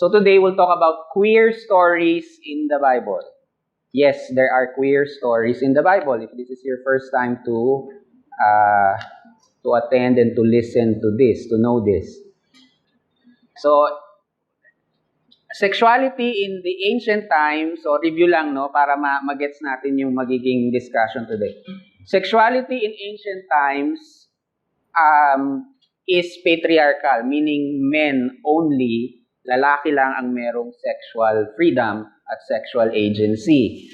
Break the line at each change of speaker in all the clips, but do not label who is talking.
So today we'll talk about queer stories in the Bible. Yes, there are queer stories in the Bible. If this is your first time to attend and to listen to this, to know this. So, sexuality in the ancient times, so review lang no, para magets natin yung magiging discussion today. Sexuality in ancient times is patriarchal, meaning men only, lalaki lang ang merong sexual freedom at sexual agency.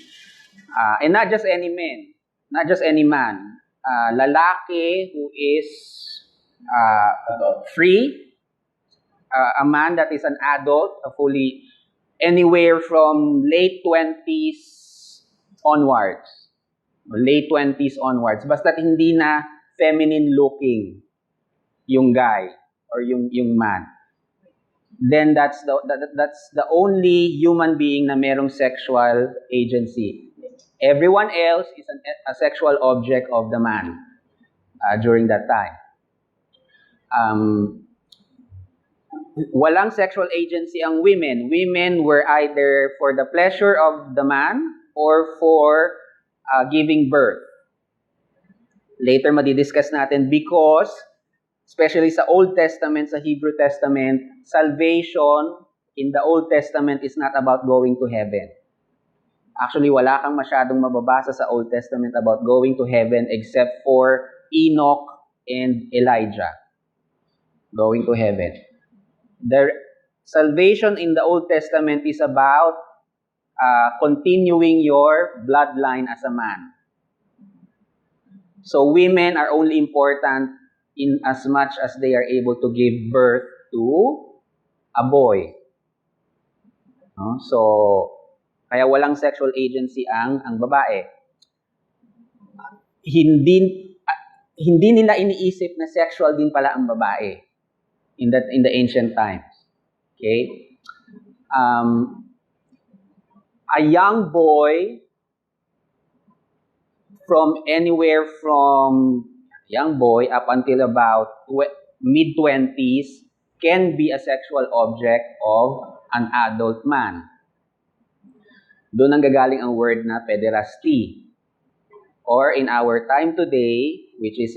And not just any man, not just any man. Lalaki who is free, a man that is an adult, fully anywhere from late 20s onwards. Late 20s onwards. Basta hindi na feminine looking yung guy or yung man. Then that's the only human being na merong sexual agency. Everyone else is a sexual object of the man during that time. Walang sexual agency ang women. Women were either for the pleasure of the man or for giving birth. Later madidiscuss natin because, especially sa Old Testament, sa Hebrew Testament, salvation in the Old Testament is not about going to heaven. Actually, wala kang masyadong mababasa sa Old Testament about going to heaven except for Enoch and Elijah going to heaven. The salvation in the Old Testament is about continuing your bloodline as a man. So women are only important in as much as they are able to give birth to a boy. So, kaya walang sexual agency ang babae. Hindi nila iniisip na sexual din pala ang babae in the ancient times. Okay? A young boy from anywhere from young boy up until about mid-20s can be a sexual object of an adult man. Doon ang gagaling ang word na pederasty. Or in our time today, which is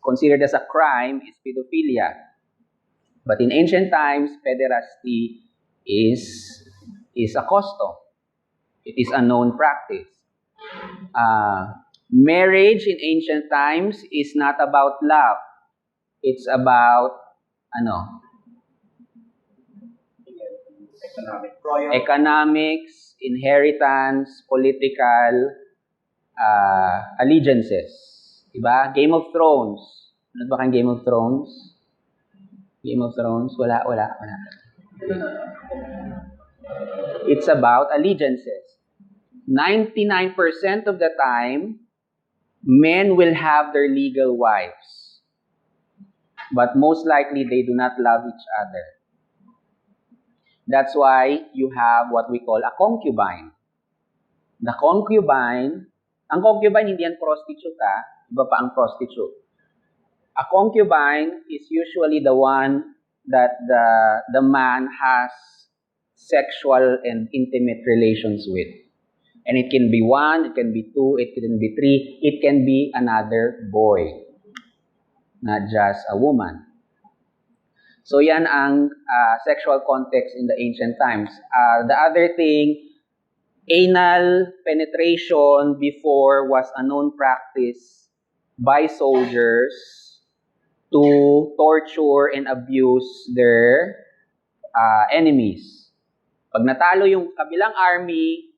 considered as a crime, is pedophilia. But in ancient times, pederasty is a custom. It is a known practice. Marriage in ancient times is not about love. It's about economics, inheritance, political allegiances. Diba? Game of Thrones. Ano ba kang Game of Thrones? Game of Thrones? Wala. It's about allegiances. 99% of the time, men will have their legal wives. But most likely, they do not love each other. That's why you have what we call a concubine. The concubine, ang concubine hindi yan prostitute iba pa ang prostitute. A concubine is usually the one that the man has sexual and intimate relations with. And it can be one, it can be two, it can be three, it can be another boy, not just a woman. So yan ang sexual context in the ancient times. The other thing, anal penetration before was a known practice by soldiers to torture and abuse their enemies. Pag natalo yung kabilang army,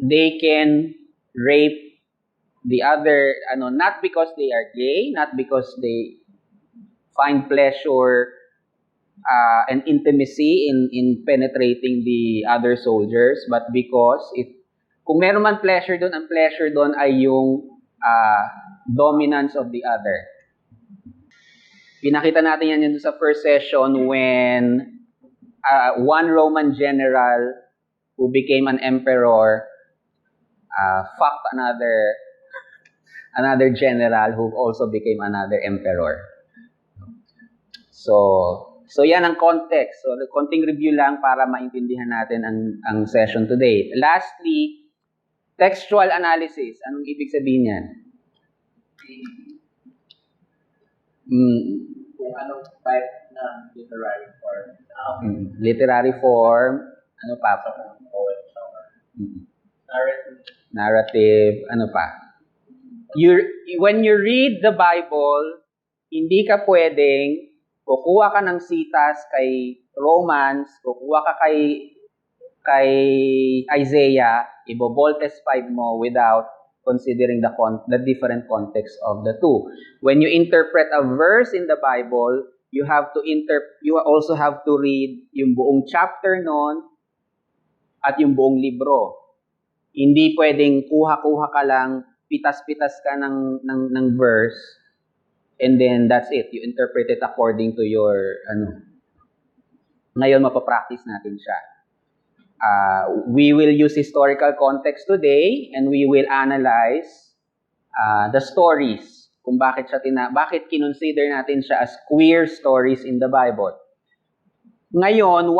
they can rape the other, not because they are gay, not because they find pleasure and intimacy in penetrating the other soldiers, but because kung meron man pleasure doon, ang pleasure doon ay yung dominance of the other. Pinakita natin yan sa first session when one Roman general who became an emperor fucked another general who also became another emperor. So, So yan ang context. So konting review lang para maintindihan natin ang session today. Lastly, textual analysis. Anong ibig sabihin yan?
Kung anong type ng literary form.
Literary form, ano pa?
Poem,
Narrative, ano pa? When you read the Bible, hindi ka pwedeng kukuha ka ng sitas kay Romans, kukuha ka kay Isaiah, ibo-Voltes 5 mo without considering the different context of the two. When you interpret a verse in the Bible, you also have to read yung buong chapter nun at yung buong libro. Hindi pwedeng kuha-kuha ka lang, pitas-pitas ka ng verse, and then that's it. You interpret it according to your, Ngayon, mapapractice natin siya. We will use historical context today, and we will analyze the stories. Kung bakit bakit kinonsider natin siya as queer stories in the Bible. Ngayon, two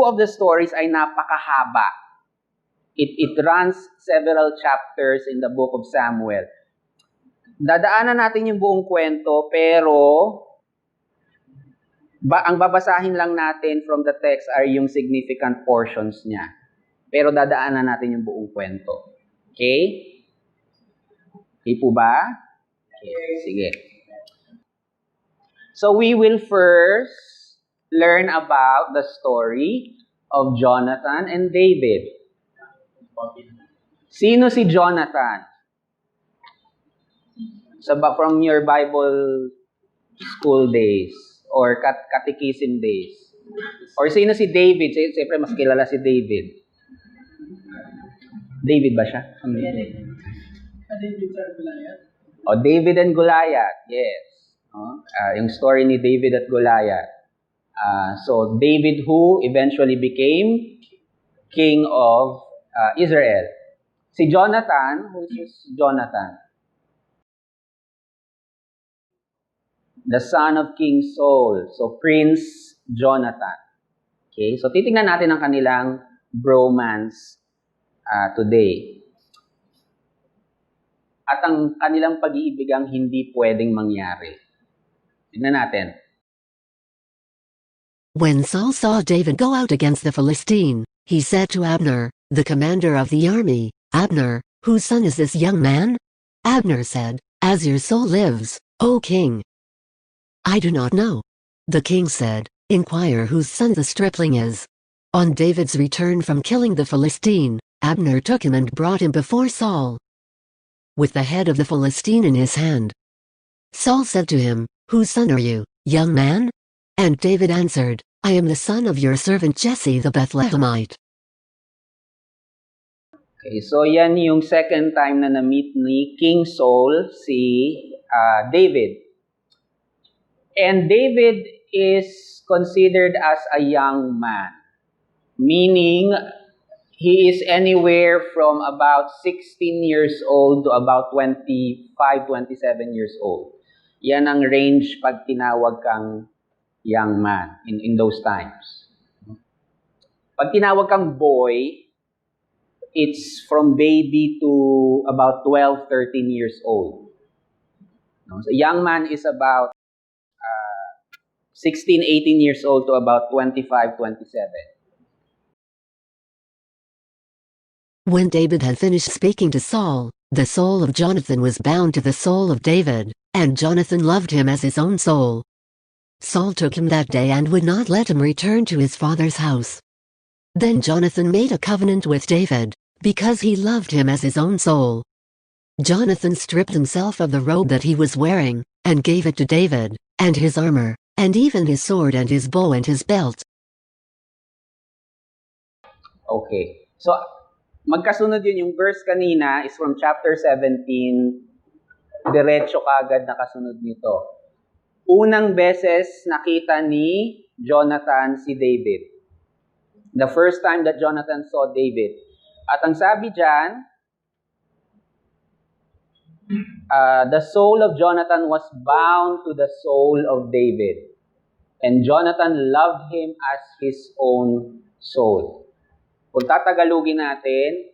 of the stories ay napakahaba. It runs several chapters in the book of Samuel. Dadaanan natin yung buong kwento, pero ang babasahin lang natin from the text are yung significant portions niya. Pero dadaanan natin yung buong kwento. Okay? Okay po ba? Okay, sige. So we will first learn about the story of Jonathan and David. Sino si Jonathan? From your Bible school days or catechism days. Or sino si David? Siyempre mas kilala si David. David ba siya? David and Goliath. Yes. Yung story ni David at Goliath. So David who eventually became king of Israel. Si Jonathan, who is Jonathan? The son of King Saul. So, Prince Jonathan. Okay? So, titingnan natin ang kanilang bromance today. At ang kanilang pag-iibigang hindi pwedeng mangyari. Tingnan natin.
When Saul saw David go out against the Philistine, he said to Abner, the commander of the army, Abner, whose son is this young man? Abner said, As your soul lives, O king, I do not know. The king said, Inquire whose son the stripling is. On David's return from killing the Philistine, Abner took him and brought him before Saul, with the head of the Philistine in his hand. Saul said to him, Whose son are you, young man? And David answered, I am the son of your servant Jesse the Bethlehemite.
Okay, so yan yung second time na na-meet ni King Saul si David. And David is considered as a young man, meaning he is anywhere from about 16 years old to about 25, 27 years old. Yan ang range pag tinawag kang young man in those times. Pag tinawag kang boy, it's from baby to about 12, 13 years old. So young man is about 16, 18 years old to about 25, 27.
When David had finished speaking to Saul, the soul of Jonathan was bound to the soul of David, and Jonathan loved him as his own soul. Saul took him that day and would not let him return to his father's house. Then Jonathan made a covenant with David, because he loved him as his own soul. Jonathan stripped himself of the robe that he was wearing, and gave it to David, and his armor, and even his sword and his bow and his belt.
Okay. So, magkasunod yun. Yung verse kanina is from chapter 17. Diretso kagad nakasunod nito. Unang beses nakita ni Jonathan si David. The first time that Jonathan saw David. At ang sabi dyan, the soul of Jonathan was bound to the soul of David. And Jonathan loved him as his own soul. Kung tatagalugin natin,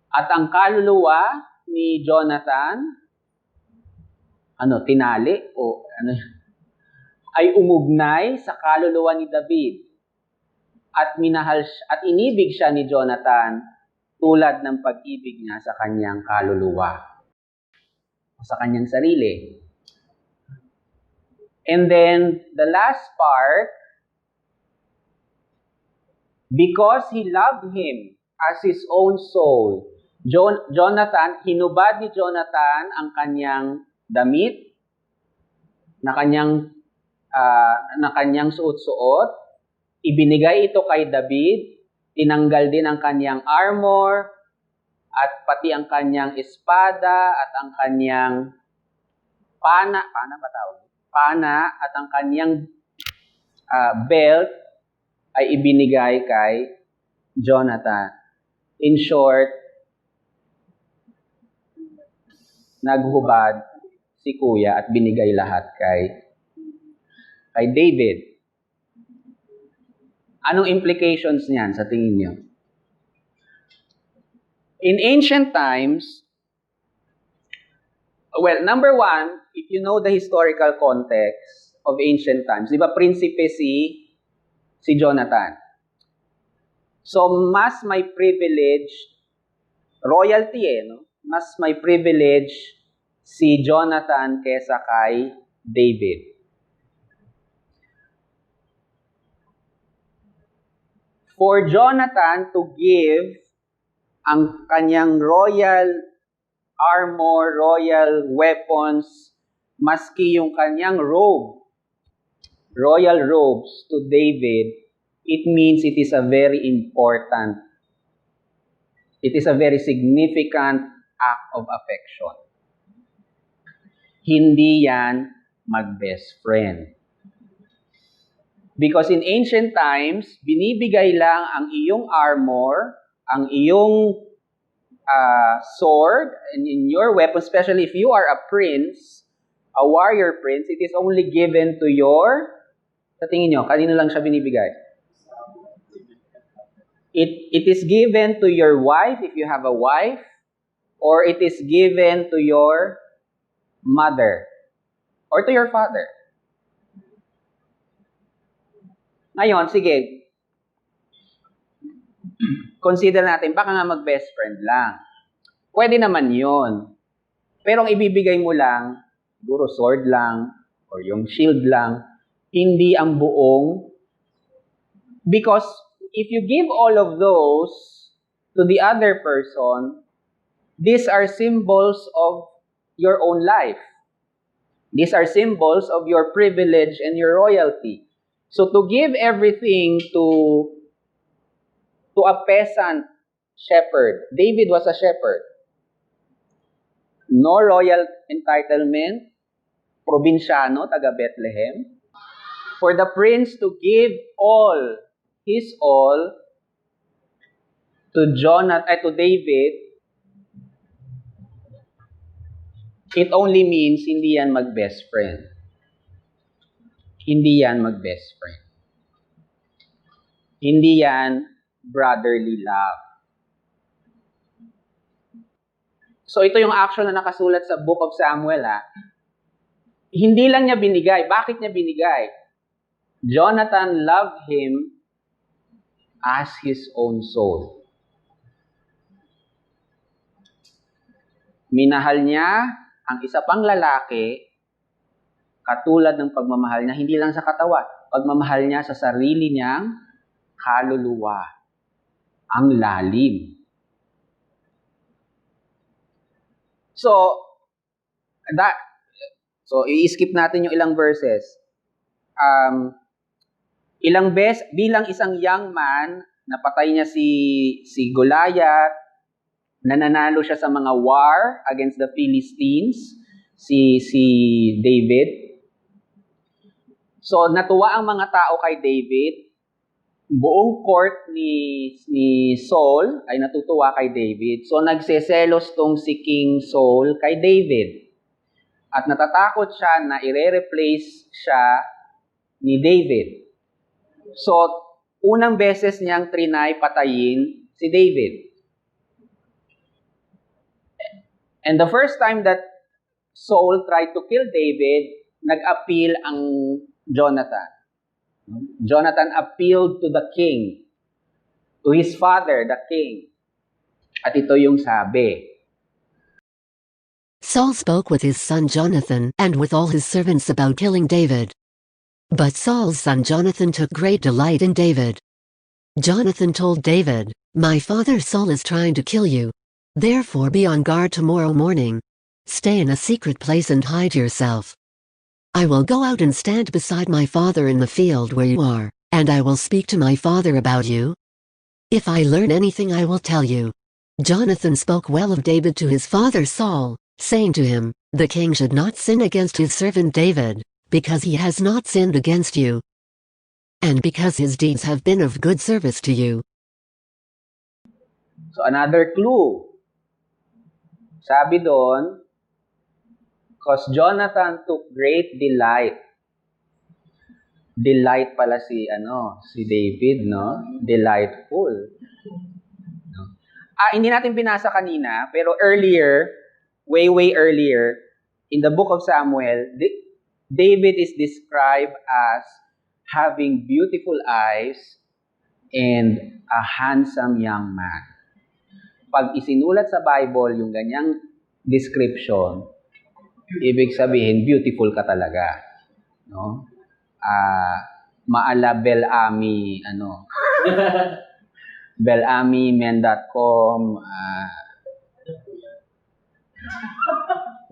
at ang kaluluwa ni Jonathan, tinali o ay umugnay sa kaluluwa ni David. At minahal at inibig siya ni Jonathan tulad ng pag-ibig niya sa kanyang kaluluwa o sa kanyang sarili. And then the last part, because he loved him as his own soul, Jonathan, hinubad ni Jonathan ang kanyang damit na kanyang suot-suot, ibinigay ito kay David, tinanggal din ang kanyang armor, at pati ang kanyang espada, at ang kanyang pana at ang kanyang belt ay ibinigay kay Jonathan. In short, naghubad si kuya at binigay lahat kay David. Anong implications niyan sa tingin niyo? In ancient times, well, number one, if you know the historical context of ancient times, di ba prinsipe si Jonathan? So, mas may privilege, royalty mas may privilege si Jonathan kesa kay David. For Jonathan to give ang kanyang royal armor, royal weapons, maski yung kanyang royal robes to David, it means it is a very significant act of affection. Hindi yan mag-best friend. Because in ancient times, binibigay lang ang iyong armor, ang iyong sword, and in your weapon, especially if you are a prince, a warrior prince, it is only given to sa tingin nyo, kanino lang siya binibigay? It is given to your wife, if you have a wife, or it is given to your mother, or to your father. Ngayon, sige, consider natin, baka nga mag-best friend lang. Pwede naman yun. Pero ang ibibigay mo lang, siguro sword lang, or yung shield lang, hindi ang buong. Because if you give all of those to the other person, these are symbols of your own life. These are symbols of your privilege and your royalty. So to give everything to a peasant shepherd, David was a shepherd. No royal entitlement, probinsyano, taga Bethlehem. For the prince to give his all to David, it only means hindi yan mag-best friend. Hindi yan mag-best friend. Hindi yan brotherly love. So ito yung action na nakasulat sa Book of Samuel. Hindi lang niya binigay. Bakit niya binigay? Jonathan loved him as his own soul. Minahal niya ang isa pang lalaki katulad ng pagmamahal niya, hindi lang sa katawan, pagmamahal niya sa sarili niyang kaluluwa. Ang lalim. So i-skip natin yung ilang verses. Bilang isang young man, napatay niya si Goliath, nananalo siya sa mga war against the Philistines, si David. So, natuwa ang mga tao kay David. Buong court ni Saul ay natutuwa kay David. So, nagseselos tong si King Saul kay David. At natatakot siya na ire-replace siya ni David. So, unang beses niyang trinay patayin si David. And the first time that Saul tried to kill David, nag-appeal ang Jonathan. Jonathan appealed to the king, to his father, the king. At ito yung sabi.
Saul spoke with his son Jonathan and with all his servants about killing David. But Saul's son Jonathan took great delight in David. Jonathan told David, "My father Saul is trying to kill you. Therefore be on guard tomorrow morning. Stay in a secret place and hide yourself. I will go out and stand beside my father in the field where you are, and I will speak to my father about you. If I learn anything I will tell you." Jonathan spoke well of David to his father Saul, saying to him, "The king should not sin against his servant David, because he has not sinned against you, and because his deeds have been of good service to you."
So another clue. Sabi doon, because Jonathan took great delight. Delight pala si David, no? Delightful. No? Hindi natin binasa kanina, pero earlier, way earlier, in the book of Samuel, David is described as having beautiful eyes and a handsome young man. Pag isinulat sa Bible yung ganyang description, ibig sabihin, beautiful ka talaga. No? Maala Belami, belamimen.com,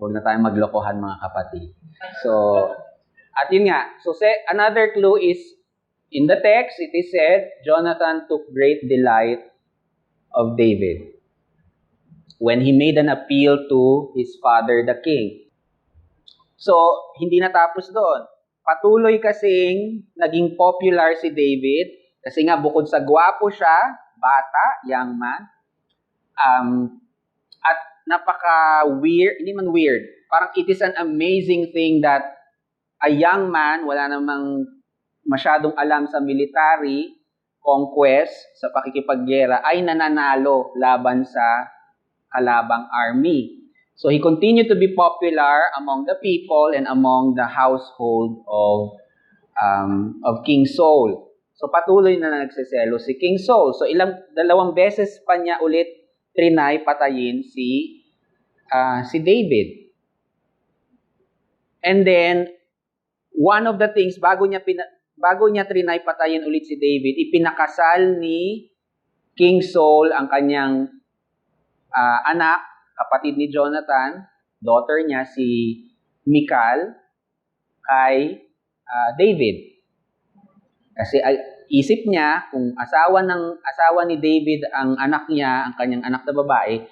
huwag na tayong maglokohan mga kapatid. So, at yun nga, so another clue is, in the text, it is said, Jonathan took great delight of David when he made an appeal to his father, the king. So, hindi natapos doon. Patuloy kasing naging popular si David kasi nga bukod sa gwapo siya, bata, young man, at napaka-weird, hindi man weird, parang it is an amazing thing that a young man, wala namang masyadong alam sa military, conquest, sa pakikipaggera, ay nananalo laban sa kalabang army. So he continued to be popular among the people and among the household of King Saul. So patuloy na nagseselo si King Saul. So dalawang beses pa niya ulit trinay patayin si David. And then one of the things bago niya trinay patayin ulit si David, ipinakasal ni King Saul ang kanyang anak, kapatid ni Jonathan, daughter niya si Michal, kay David. Kasi isip niya kung asawa ni David ang anak niya, ang kanyang anak na babae,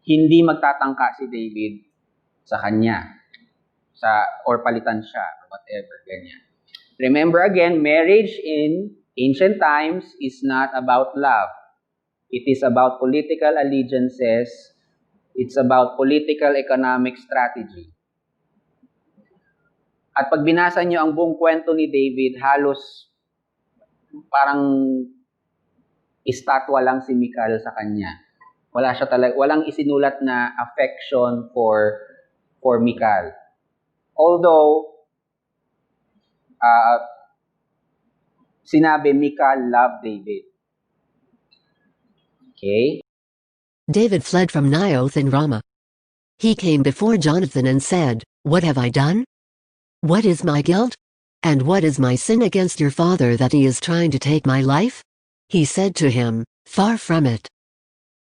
hindi magtatangka si David sa kanya, or palitan siya, or whatever, ganyan. Remember again, marriage in ancient times is not about love. It is about political allegiances. It's about political economic strategy. At pag binasa niyo ang buong kwento ni David, halos parang estatwa lang si Michal sa kanya. Walang isinulat na affection for Michal. Although sinabi Michal loved David. Okay?
David fled from Naioth in Ramah. He came before Jonathan and said, "What have I done? What is my guilt? And what is my sin against your father that he is trying to take my life?" He said to him, "Far from it.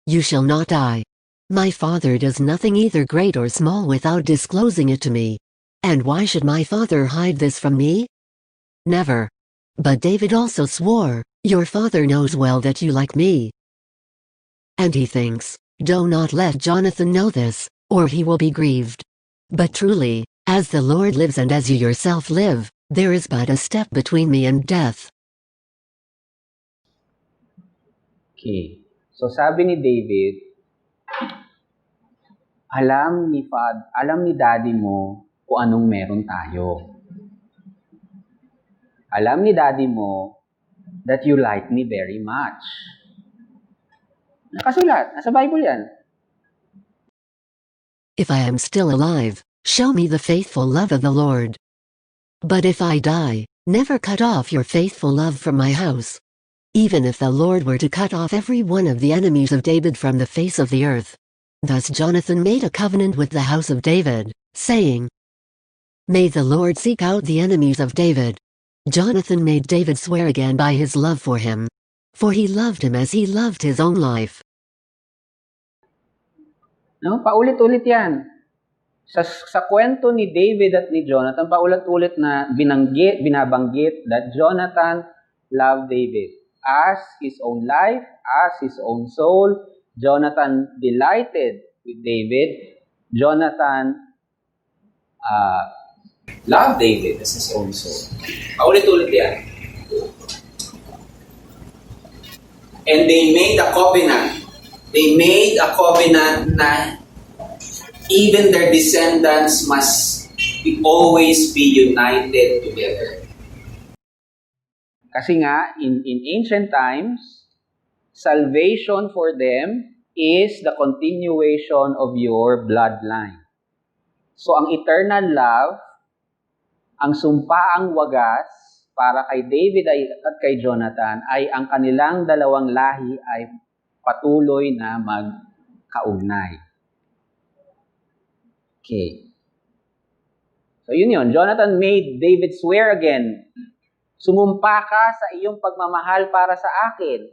You shall not die. My father does nothing either great or small without disclosing it to me. And why should my father hide this from me? Never." But David also swore, "Your father knows well that you like me. And he thinks, do not let Jonathan know this, or he will be grieved. But truly, as the Lord lives and as you yourself live, there is but a step between me and death."
Okay. So sabi ni David, alam ni daddy mo kung anong meron tayo. alam ni daddy mo that you like me very much. Nakasulat. Nasa Bible yan.
If I am still alive, show me the faithful love of the Lord. But if I die, never cut off your faithful love from my house. Even if the Lord were to cut off every one of the enemies of David from the face of the earth. Thus Jonathan made a covenant with the house of David, saying, May the Lord seek out the enemies of David. Jonathan made David swear again by his love for him. For he loved him as he loved his own life.
No, paulit-ulit yan. Sa kwento ni David at ni Jonathan, paulit-ulit na binabanggit that Jonathan loved David as his own life, as his own soul. Jonathan delighted with David. Jonathan loved David as his own soul. Paulit-ulit yan. And they made a covenant. They made a covenant na even their descendants must always be united together. Kasi nga, in ancient times, salvation for them is the continuation of your bloodline. So, ang eternal love, ang sumpaang wagas para kay David at kay Jonathan ay ang kanilang dalawang lahi ay patuloy na magkaugnay. Okay. So yun. Jonathan made David swear again. Sumumpa ka sa iyong pagmamahal para sa akin.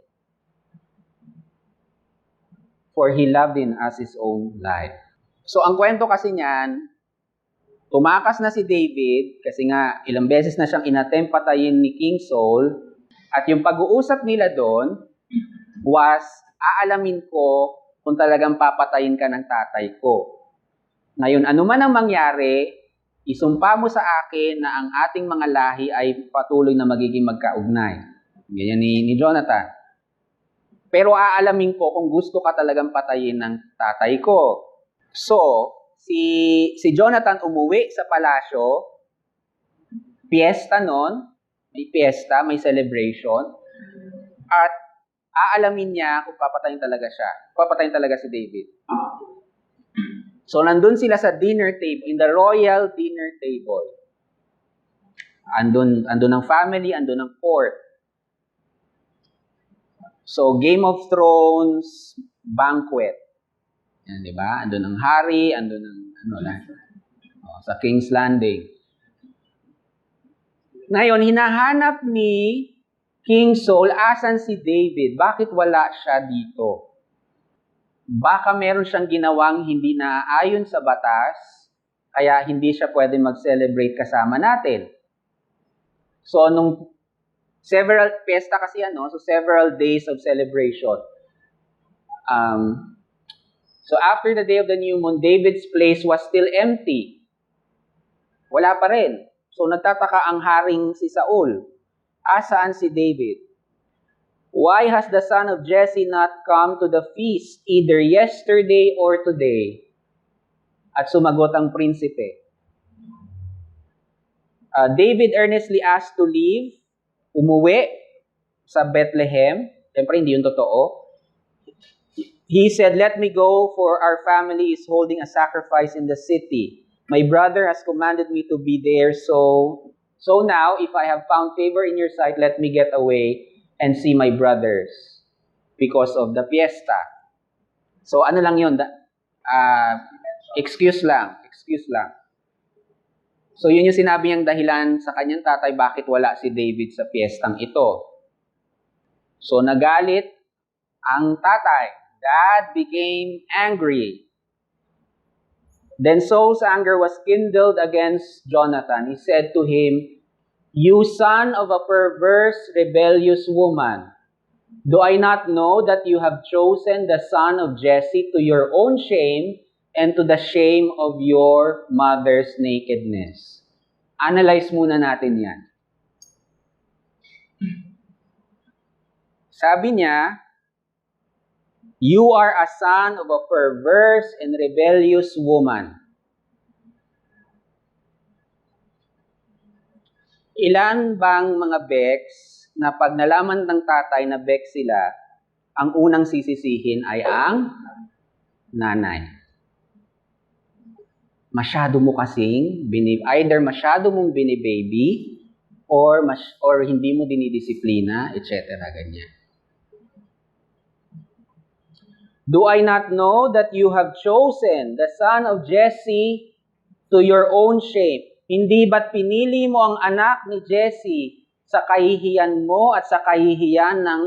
For he loved him as his own life. So ang kwento kasi niyan, tumakas na si David kasi nga ilang beses na siyang inattempt patayin ni King Saul at yung pag-uusap nila doon was aalamin ko kung talagang papatayin ka ng tatay ko. Ngayon, ano man ang mangyari, isumpa mo sa akin na ang ating mga lahi ay patuloy na magiging magkaugnay. Ganyan ni Jonathan. Pero aalamin ko kung gusto ka talagang patayin ng tatay ko. So, si Jonathan umuwi sa palasyo, piyesta nun, may piyesta, may celebration, at aalamin niya kung papatayin talaga siya. Papatayin talaga si David. So, nandun sila sa dinner table, in the royal dinner table. Andun ang family, andun ang court. So, Game of Thrones banquet. Yan, di ba? Andun ang hari, andun ang sa King's Landing. Ngayon, hinahanap ni King Saul, asan si David? Bakit wala siya dito? Baka meron siyang ginawang hindi naaayon sa batas, kaya hindi siya pwede mag-celebrate kasama natin. So, nung several pesta kasi so several days of celebration. So, after the day of the new moon, David's place was still empty. Wala pa rin. So, nagtataka ang haring si Saul. Asaan si David? Why has the son of Jesse not come to the feast either yesterday or today? At sumagot ang prinsipe. David earnestly asked to leave, umuwi sa Bethlehem. Siyempre, hindi yun totoo. He said, let me go for our family is holding a sacrifice in the city. My brother has commanded me to be there, so now, if I have found favor in your sight, let me get away and see my brothers because of the fiesta. So, ano lang yun? Excuse lang. So, yun yung sinabi niyang dahilan sa kanyang tatay bakit wala si David sa fiestang ito. So, nagalit ang tatay. Dad became angry. Then Saul's anger was kindled against Jonathan. He said to him, you son of a perverse, rebellious woman, do I not know that you have chosen the son of Jesse to your own shame and to the shame of your mother's nakedness? Analyze muna natin yan. Sabi niya, you are a son of a perverse and rebellious woman. Ilan bang mga beks na pag nalaman ng tatay na beks sila, ang unang sisisihin ay ang nanay? Masyado mo kasing, either masyado mong binibaby, or hindi mo dinidisiplina, etc. Ganyan. Do I not know that you have chosen the son of Jesse to your own shame? Hindi ba't pinili mo ang anak ni Jesse sa kahihiyan mo at sa kahihiyan ng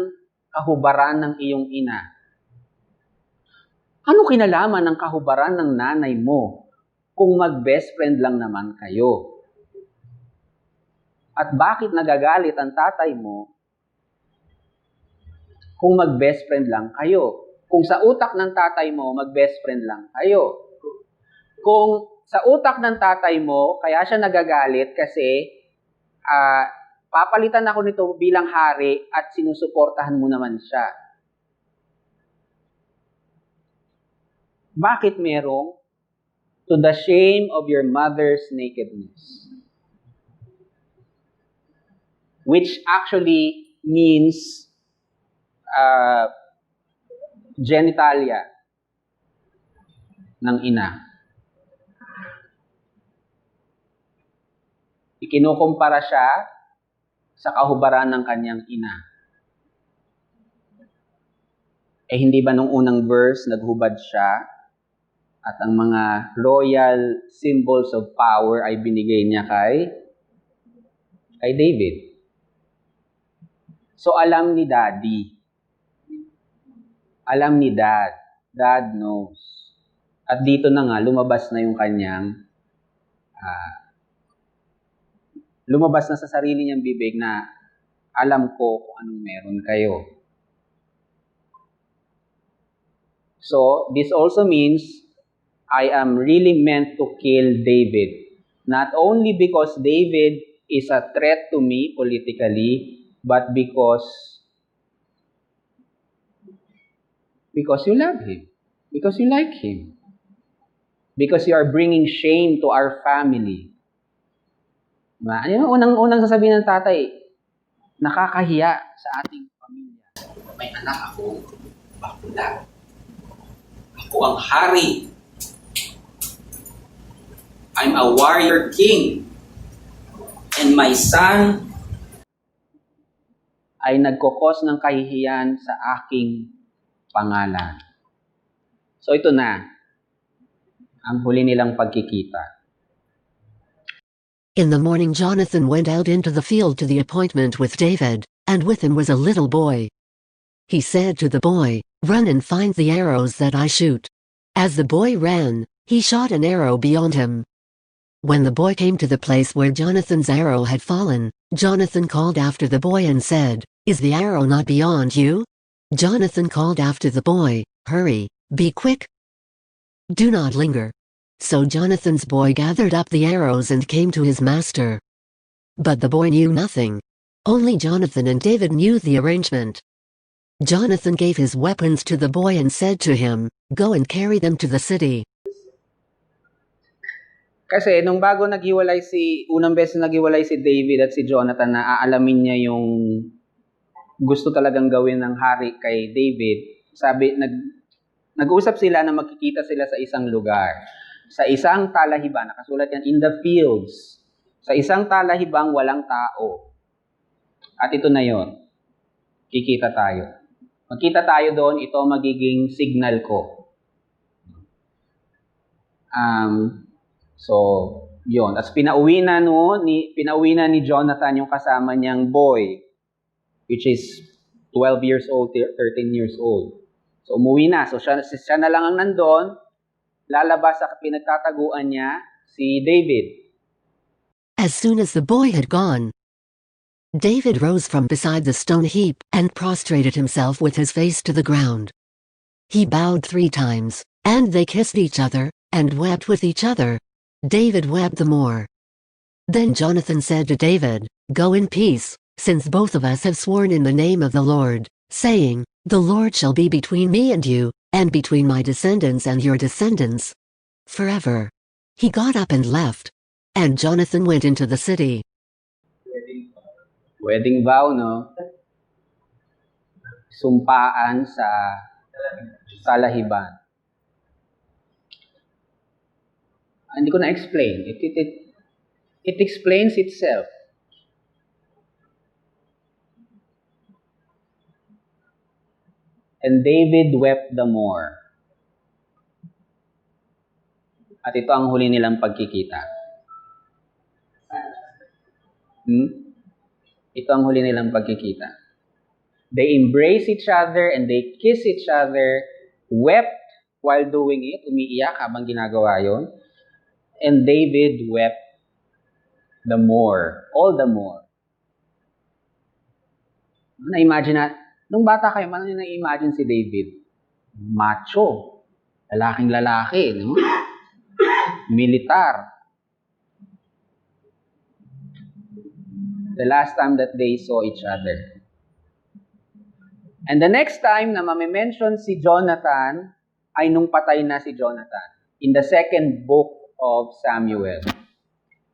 kahubaran ng iyong ina? Ano kinalaman ng kahubaran ng nanay mo kung mag-best friend lang naman kayo? At bakit nagagalit ang tatay mo kung mag-best friend lang kayo? Kung sa utak ng tatay mo, mag-best friend lang kayo. Kung sa utak ng tatay mo, kaya siya nagagalit kasi papalitan ako nito bilang hari at sinusuportahan mo naman siya. Bakit merong to the shame of your mother's nakedness? Which actually means genitalia ng ina. Ikinukumpara siya sa kahubaran ng kanyang ina. Hindi ba nung unang verse naghubad siya at ang mga royal symbols of power ay binigay niya kay David? So alam ni Daddy. Alam ni Dad. Dad knows. At dito na nga, lumabas na yung kanyang lumabas na sa sarili niyang bibig na alam ko kung anong meron kayo. So, this also means I am really meant to kill David. Not only because David is a threat to me politically, but because you love him. Because you like him. Because you are bringing shame to our family. Ano yung unang sasabihin ng tatay? Nakakahiya sa ating pamilya. May anak ako, bakula. Ako ang hari. I'm a warrior king. And my son ay nagkokos ng kahihiyan sa aking pangalan. So ito na, ang huli nilang pagkikita.
In the morning Jonathan went out into the field to the appointment with David, and with him was a little boy. He said to the boy, "Run and find the arrows that I shoot." As the boy ran, he shot an arrow beyond him. When the boy came to the place where Jonathan's arrow had fallen, Jonathan called after the boy and said, "Is the arrow not beyond you?" Jonathan called after the boy, "Hurry, be quick. Do not linger." So Jonathan's boy gathered up the arrows and came to his master. But the boy knew nothing. Only Jonathan and David knew the arrangement. Jonathan gave his weapons to the boy and said to him, "Go and carry them to the city."
Kasi nung unang beses naghiwalay si David at si Jonathan, na aalamin niya yung gusto talagang gawin ng hari kay David, nag-uusap sila na magkikita sila sa isang lugar. Sa isang talahiban, nakasulat yan, in the fields. Sa isang talahibang walang tao. At ito na yon. Kikita tayo. Magkita tayo doon, ito magiging signal ko. So, yon. At pinauwi na ni Jonathan yung kasama niyang boy, which is 12 years old, 13 years old. So, umuwi na. So, siya na lang ang nandun. Lalabas sa pinagtataguan niya si David.
As soon as the boy had gone, David rose from beside the stone heap and prostrated himself with his face to the ground. He bowed 3 times, and they kissed each other, and wept with each other. David wept the more. Then Jonathan said to David, "Go in peace, since both of us have sworn in the name of the Lord, saying, 'The Lord shall be between me and you, and between my descendants and your descendants forever.'" He got up and left, and Jonathan went into the city.
Wedding vow, no? Sumpaan sa salahiban. Hindi ko na-explain. It explains itself. And David wept the more. At ito ang huli nilang pagkikita. Ito ang huli nilang pagkikita. They embrace each other and they kiss each other, wept while doing it, umiiyak habang ginagawa yon. And David wept the more, all the more. Na-imagine na, nung bata kayo, ano yung na-imagine si David? Macho, lalaking lalaki, no? Militar. The last time that they saw each other. And the next time na mamimension si Jonathan ay nung patay na si Jonathan. In the second book of Samuel,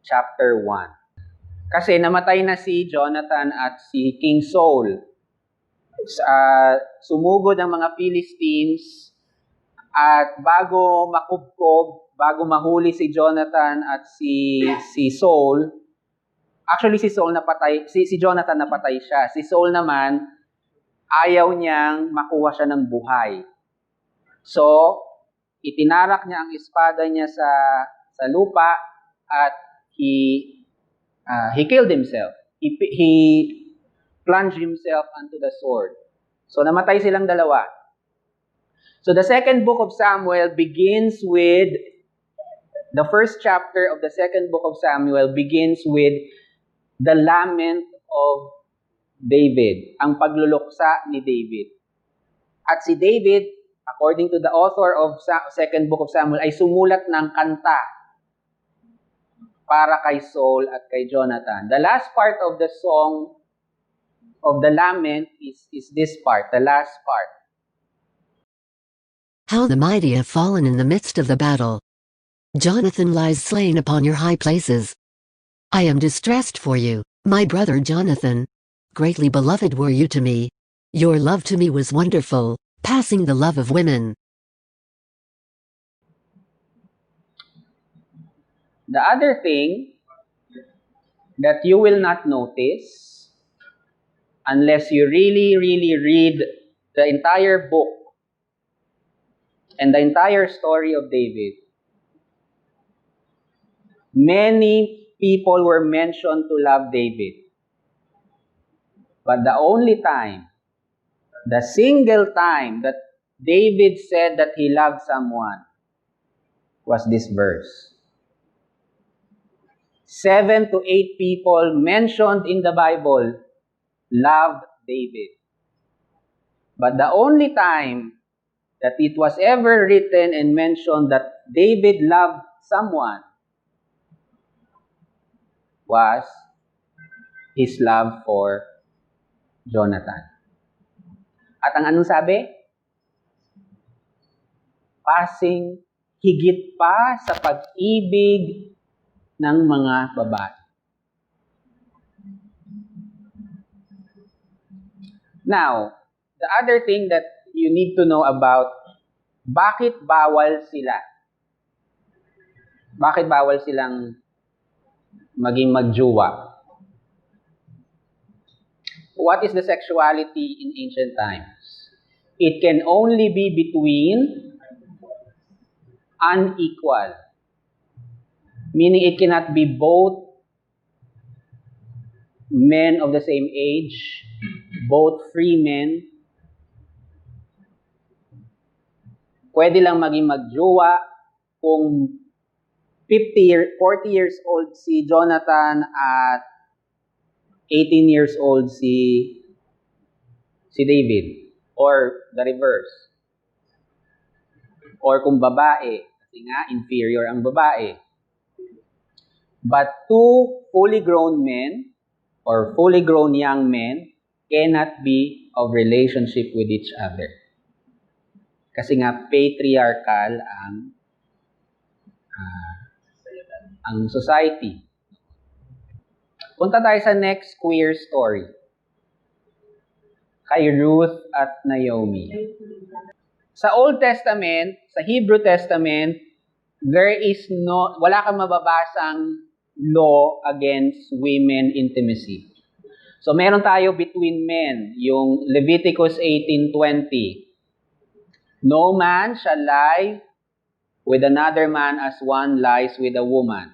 chapter 1. Kasi namatay na si Jonathan at si King Saul. Sumugod ang mga Philistines at bago makubkob, bago mahuli si Jonathan at si Saul, actually si Jonathan napatay siya. Si Saul naman, ayaw niyang makuha siya ng buhay. So, itinarak niya ang espada niya sa lupa at he killed himself. He plunged himself onto the sword. So, namatay silang dalawa. So, the second book of Samuel begins with, the first chapter of the second book of Samuel begins with the lament of David, ang pagluluksa ni David. At si David, according to the author of second book of Samuel, ay sumulat ng kanta para kay Saul at kay Jonathan. The last part of the song of the lament is this part, the last part.
How the mighty have fallen in the midst of the battle. Jonathan lies slain upon your high places. I am distressed for you, my brother Jonathan. Greatly beloved were you to me. Your love to me was wonderful, passing the love of women.
The other thing that you will not notice unless you really, really read the entire book and the entire story of David, many people were mentioned to love David. But the only time, the single time that David said that he loved someone was this verse. 7 to 8 people mentioned in the Bible loved David. But the only time that it was ever written and mentioned that David loved someone was his love for Jonathan. At ang anong sabi? Passing higit pa sa pag-ibig ng mga babae. Now, the other thing that you need to know about, bakit bawal sila? Bakit bawal silang maging magjowa? What is the sexuality in ancient times? It can only be between unequal. Meaning it cannot be both men of the same age, both free men. Pwede lang maging magjowa kung 40 years old si Jonathan at 18 years old si David. Or the reverse. Or kung babae, kasi nga inferior ang babae. But two fully grown men or fully grown young men cannot be of relationship with each other. Kasi nga patriarchal ang society. Punta tayo sa next queer story. Kay Ruth at Naomi. Sa Old Testament, sa Hebrew Testament, wala kang mababasang law against women intimacy. So meron tayo between men, yung Leviticus 18:20. No man shall lie with another man as one lies with a woman.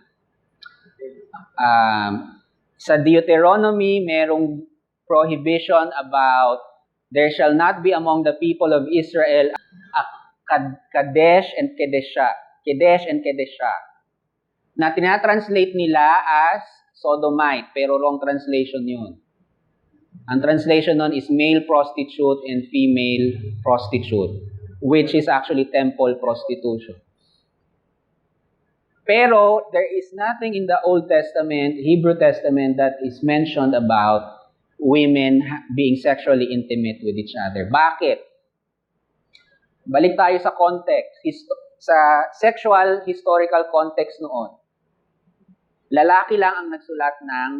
Sa Deuteronomy, merong prohibition about there shall not be among the people of Israel a Kadesh and Kedesha, na tinatranslate nila as sodomite, pero wrong translation yun. Ang translation nun is male prostitute and female prostitute, which is actually temple prostitution. Pero there is nothing in the Old Testament, Hebrew Testament, that is mentioned about women being sexually intimate with each other. Bakit? Balik tayo sa context. Sa sexual historical context noon, lalaki lang ang nagsulat ng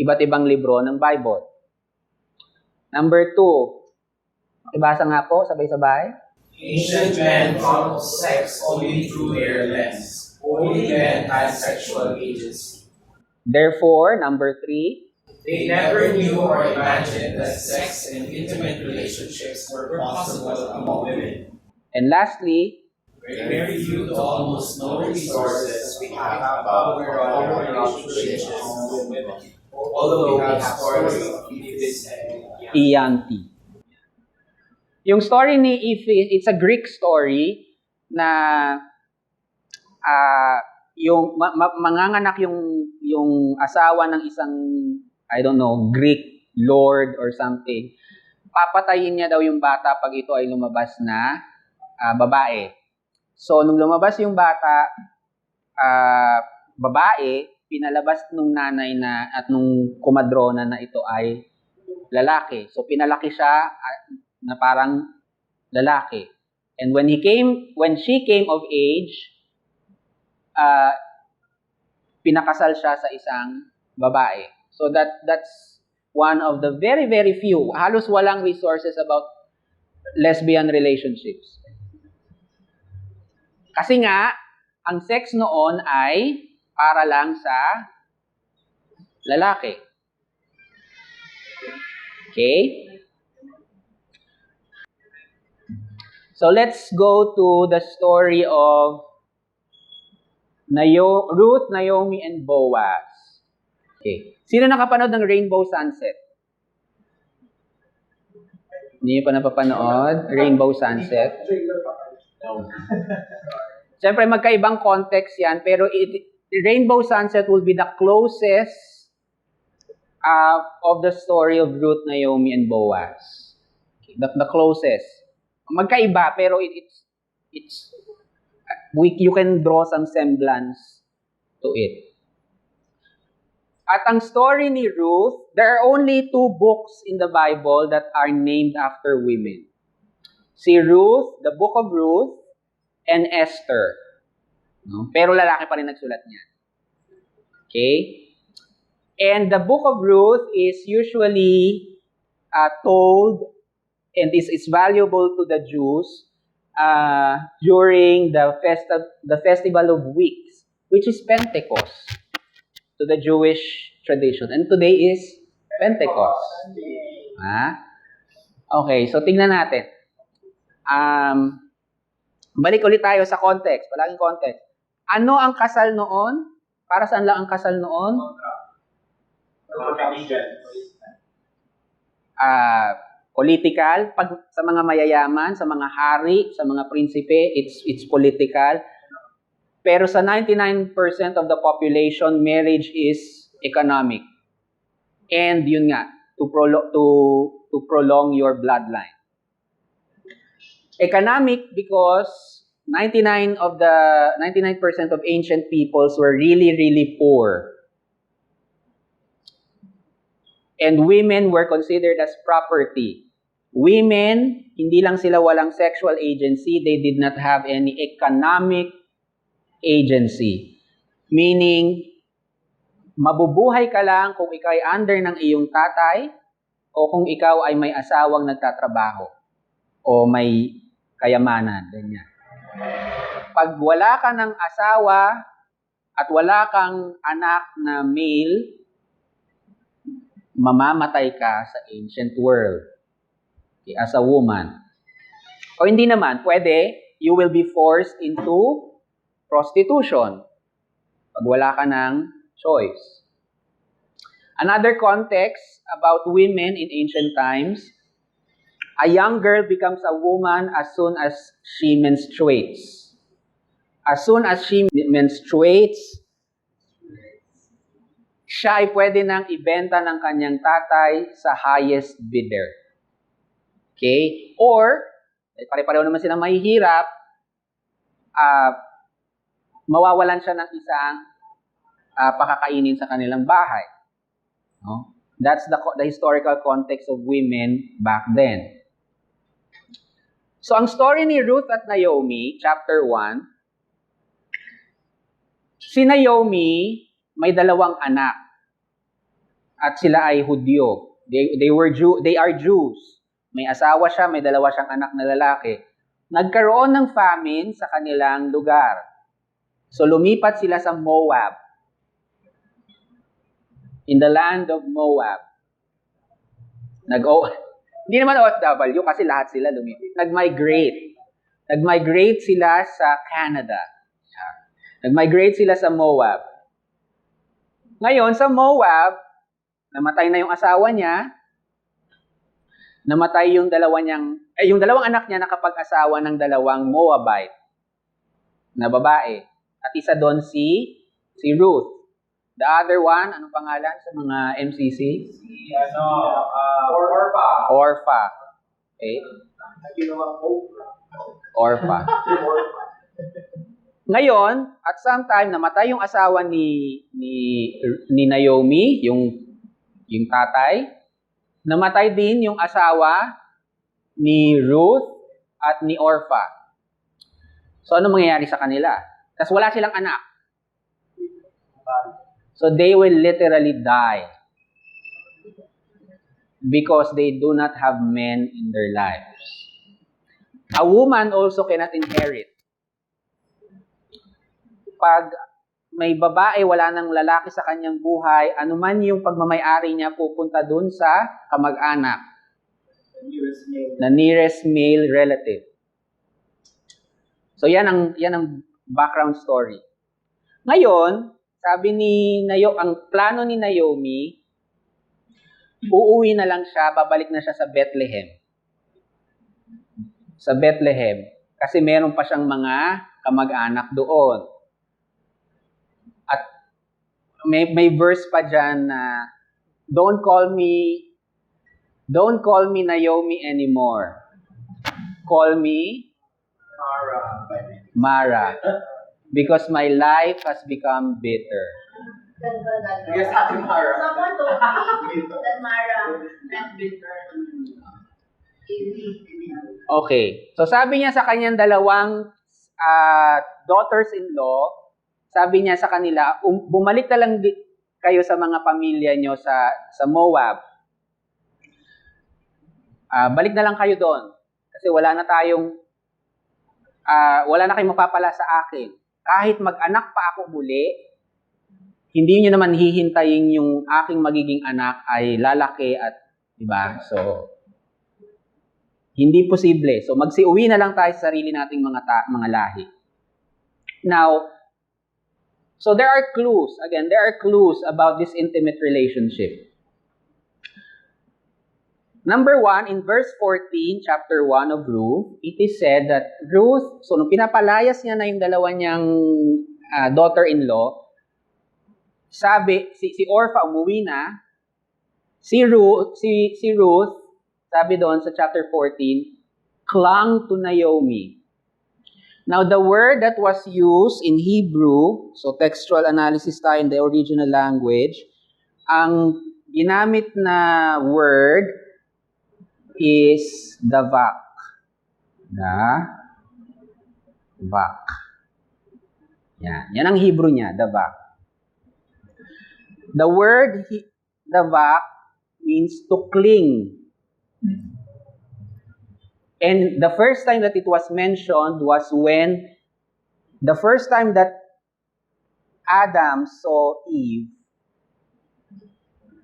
iba't ibang libro ng Bible. Number 2, ibasa nga po, sabay-sabay.
Ancient men thought of sex only through their lens. Only men had sexual agency.
Therefore, number 3,
They never knew or imagined that sex and intimate relationships were possible among women.
and lastly,
Very few to almost no resources we have about our relationships with women, although we have stories of Ephes and
Ianti. Yung story ni Ephes, it's a Greek story na manganganak yung asawa ng isang, I don't know, Greek lord or something. Papatayin niya daw yung bata pag ito ay lumabas na babae. So, nung lumabas yung bata, babae, pinalabas nung nanay na at nung kumadrona na ito ay lalaki. So, pinalaki siya na parang lalaki. And when she came of age, pinakasal siya sa isang babae. So, that's one of the very, very few, halos walang resources about lesbian relationships. Kasi nga, ang sex noon ay para lang sa lalaki. Okay? So let's go to the story of Ruth, Naomi, and Boaz. Okay. Sino nakapanood ng Rainbow Sunset? Hindi niyo pa napapanood? Rainbow Sunset? Siyempre, magkaibang context yan, pero Rainbow Sunset will be the closest of the story of Ruth, Naomi, and Boaz. Okay, the closest. Magkaiba, pero you can draw some semblance to it. At ang story ni Ruth, there are only 2 books in the Bible that are named after women. Si Ruth, the Book of Ruth, and Esther. No? Pero lalaki pa rin nagsulat niya. Okay? And the Book of Ruth is usually told, and is valuable to the Jews during the Festival of Weeks, which is Pentecost, to the Jewish tradition. And today is Pentecost. Okay, so tingnan natin. Balik ulit tayo sa context. Palaging context. Ano ang kasal noon? Para saan lang ang kasal noon? Political. Pag sa mga mayayaman, sa mga hari, sa mga prinsipe, it's political. Pero sa 99% of the population, marriage is economic. And yun nga, to prolong your bloodline. Economic because 99% of ancient peoples were really, really poor. And women were considered as property. Women, hindi lang sila walang sexual agency, they did not have any economic agency. Meaning, Mabubuhay ka lang kung ikaw ay under ng iyong tatay o kung ikaw ay may asawang nagtatrabaho o may kayamanan. Ganyan. Pag wala ka ng asawa at wala kang anak na male, mamamatay ka sa ancient world. Okay, as a woman. O hindi naman, pwede, you will be forced into prostitution. Pag wala ka ng choice. Another context about women in ancient times, a young girl becomes a woman as soon as she menstruates. As soon as she menstruates, siya ay pwede nang ibenta ng kanyang tatay sa highest bidder. Okay? Or, pare-pareho naman silang mahihirap, mawawalan siya ng isang pakakainin sa kanilang bahay. No? That's the historical context of women back then. So, ang story ni Ruth at Naomi, chapter 1, si Naomi may dalawang anak at sila ay Hudyo. They are Jews. May asawa siya, may dalawa siyang anak na lalaki. Nagkaroon ng famine sa kanilang lugar. So lumipat sila sa Moab. In the land of Moab. Hindi naman OFW kasi lahat sila lumipat. Nag-migrate sila sa Canada. Nag-migrate sila sa Moab. Ngayon, sa Moab, namatay na yung asawa niya, namatay yung yung dalawang anak niya nakapag-asawa ng dalawang Moabite na babae. At isa doon si Ruth. The other one, anong pangalan sa mga MCC? Orpha. Okay? Orpha. Ngayon, at some time, namatay yung asawa ni Naomi, yung tatay. Namatay din yung asawa ni Ruth at ni Orpha. So, ano mangyayari sa kanila? Kasi wala silang anak. So, they will literally die because they do not have men in their lives. A woman also cannot inherit. Pag may babae, wala nang lalaki sa kanyang buhay, anuman yung pagmamayari niya pupunta dun sa kamag-anak na nearest male relative. So yan ang background story. Ngayon, sabi ang plano ni Naomi, uuwi na lang siya, babalik na siya sa Bethlehem. Sa Bethlehem. Kasi meron pa siyang mga kamag-anak doon. May verse pa dyan na don't call me Naomi anymore. Call me Mara. Because my life has become bitter.
Yes, Ate Mara.
Someone told me that Mara meant bitter.
Okay. So sabi niya sa kanyang dalawang daughters-in-law, sabi niya sa kanila, bumalik na lang kayo sa mga pamilya nyo sa Moab. Balik na lang kayo doon. Kasi wala na kayong mapapala sa akin. Kahit mag-anak pa ako muli, hindi nyo naman hihintayin yung aking magiging anak ay lalaki at, diba? So, hindi posible. So, magsiuwi na lang tayo sa sarili nating mga lahi. Now, so there are clues. Again, there are clues about this intimate relationship. Number 1, in verse 14, chapter 1 of Ruth, it is said that Ruth, so nung pinapalayas niya na yung dalawa niyang daughter-in-law, sabi, si Orpha umuwi na, si Ruth, sabi doon sa chapter 14, clung to Naomi. Now, the word that was used in Hebrew, so textual analysis tayo in the original language, ang ginamit na word is davak. Davak. Yan ang Hebrew niya, davak. The word davak means to cling. And the first time that it was mentioned was when the first time that Adam saw Eve,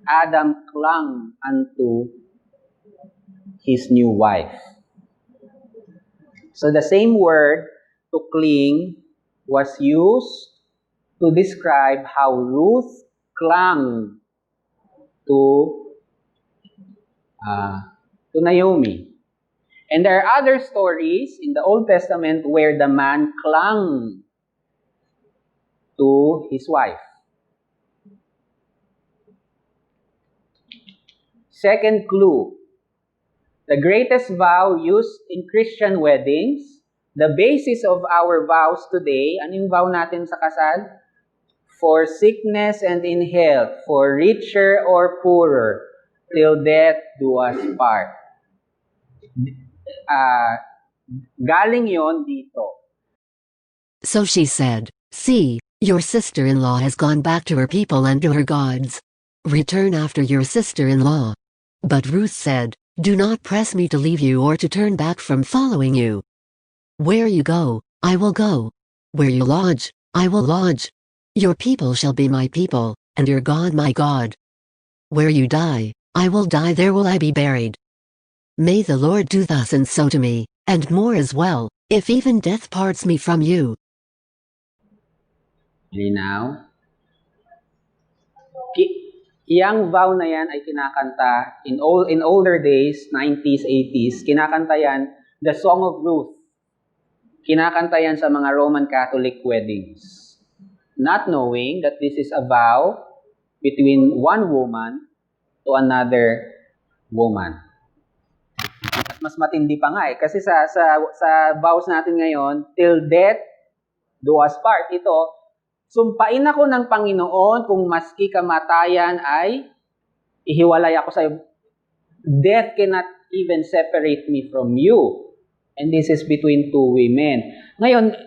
Adam clung unto his new wife. So the same word, to cling, was used to describe how Ruth clung to Naomi. And there are other stories in the Old Testament where the man clung to his wife. Second clue, the greatest vow used in Christian weddings, the basis of our vows today, ano yung vow natin sa kasal? For sickness and in health, for richer or poorer, till death do us part. Galing yon dito.
So she said, "See, your sister-in-law has gone back to her people and to her gods. Return after your sister-in-law." But Ruth said, "Do not press me to leave you or to turn back from following you. Where you go, I will go. Where you lodge, I will lodge. Your people shall be my people, and your God my God. Where you die, I will die, there will I be buried. May the Lord do thus and so to me, and more as well, if even death parts me from you."
Linaw? Iyang vow na yan ay kinakanta in older days, 90s, 80s, kinakanta yan, the Song of Ruth. Kinakanta yan sa mga Roman Catholic weddings. Not knowing that this is a vow between one woman to another woman. At mas matindi pa nga kasi sa vows natin ngayon, till death do us part. Ito, sumpain ako ng Panginoon kung maski kamatayan ay ihiwalay ako sa iyo. Death cannot even separate me from you. And this is between two women. Ngayon,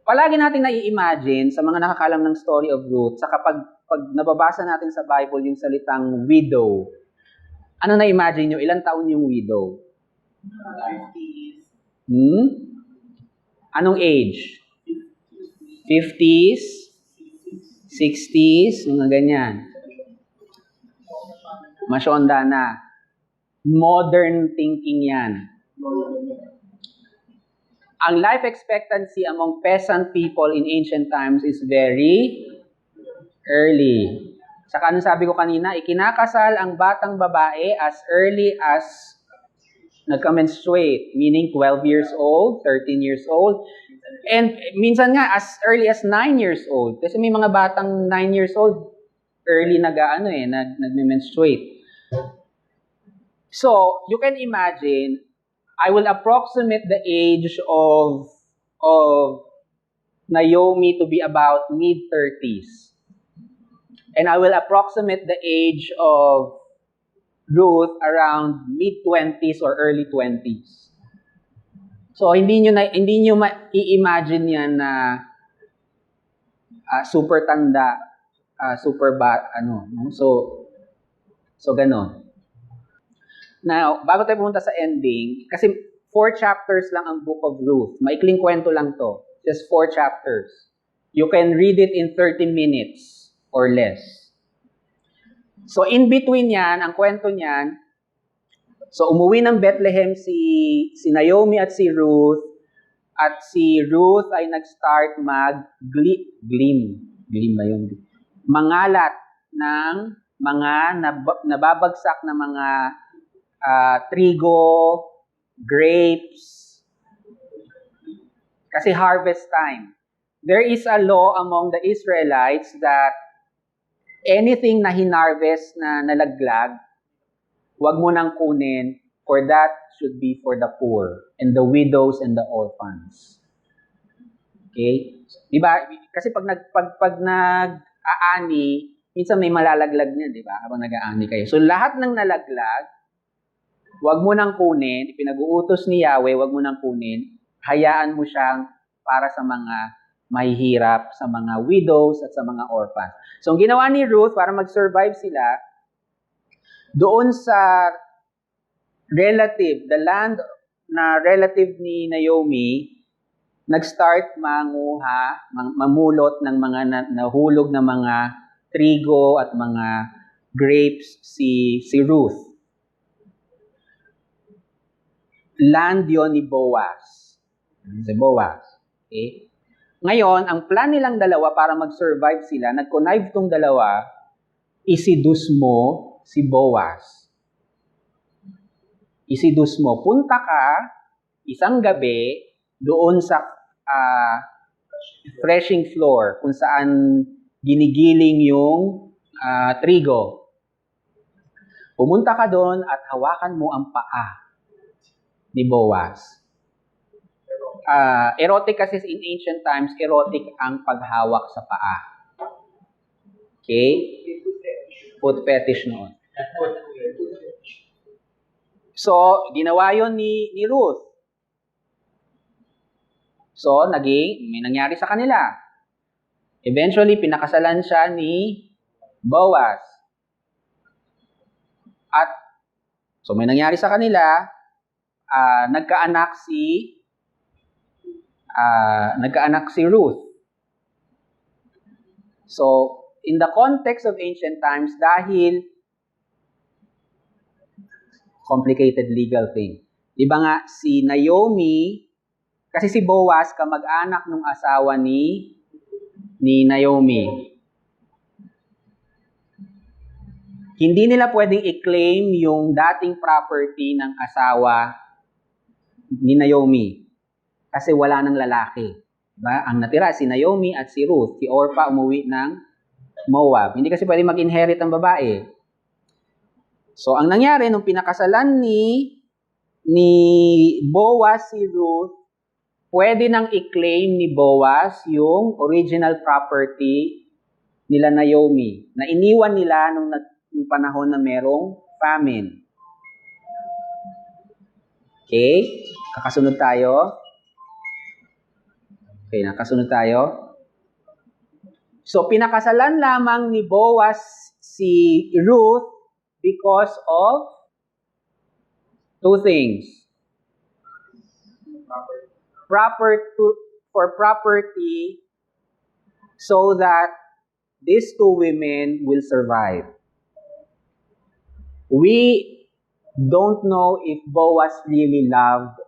palagi natin na-imagine sa mga nakakalam ng story of Ruth, sa pag nababasa natin sa Bible yung salitang widow, ano na-imagine nyo? Ilang taon yung widow?
50s.
Anong age? 50s? 60s? Mga ganyan. Masyonda na. Modern thinking yan. Ang life expectancy among peasant people in ancient times is very early. Saka anong sabi ko kanina, ikinakasal ang batang babae as early as nagka-menstruate, meaning 12 years old, 13 years old, and minsan nga as early as 9 years old. Kasi may mga batang 9 years old, early nagme-menstruate. So, you can imagine, I will approximate the age of Naomi to be about mid-30s. And I will approximate the age of Ruth around mid-20s or early 20s. So, hindi nyo i-imagine yan na super tanda, So, ganon. Now, bago tayo pumunta sa ending, kasi 4 chapters lang ang Book of Ruth. Maikling kwento lang to. Just 4 chapters. You can read it in 30 minutes or less. So, in between yan, ang kwento niyan, so umuwi ng Bethlehem si Naomi at si Ruth ay nag-start mangalat ng mga nababagsak na mga trigo, grapes, kasi harvest time. There is a law among the Israelites that anything na hinarvest na nalaglag, huwag mo nang kunin, for that should be for the poor and the widows and the orphans. Okay? Diba? Kasi pag nag-aani, minsan may malalaglag niya, diba? Habang nag-aani kayo. So lahat ng nalaglag, huwag mo nang kunin, ipinag-uutos ni Yahweh, huwag mo nang kunin, hayaan mo siyang para sa mga mahihirap, sa mga widows at sa mga orphans. So, ang ginawa ni Ruth para mag-survive sila, doon sa relative, the land na relative ni Naomi, nag-start mamulot ng mga nahulog na mga trigo at mga grapes si Ruth. Land yon ni Boaz. Si Boaz. Okay? Ngayon, ang plan nilang dalawa para mag-survive sila, nag-connive tong dalawa, isidus mo si Boaz. Isidus mo. Punta ka isang gabi doon sa threshing floor kung saan ginigiling yung trigo. Pumunta ka doon at hawakan mo ang paa ni Boaz. Erotic kasi in ancient times, erotic ang paghawak sa paa. Okay? Foot fetish noon. So, ginawa yon ni Ruth. So, may nangyari sa kanila. Eventually, pinakasalan siya ni Boaz. At, so may nangyari sa kanila, nagkaanak si Ruth. So, in the context of ancient times, dahil complicated legal thing. Di ba nga, si Naomi, kasi si Boaz, kamag-anak ng asawa ni Naomi. Hindi nila pwedeng i-claim yung dating property ng asawa ni Naomi. Kasi wala nang lalaki. Diba? Ang natira, si Naomi at si Ruth. Si Orpah umuwi ng Moab. Hindi kasi pwedeng mag-inherit ang babae. So, ang nangyari, nung pinakasalan ni Boaz si Ruth, pwede nang i-claim ni Boaz yung original property nila Naomi na iniwan nila nung panahon na merong famine. Okay? Kakasunod tayo. Okay, nakasunod tayo. So, pinakasalan lamang ni Boaz si Ruth because of two things. For property so that these two women will survive. We don't know if Boaz really loved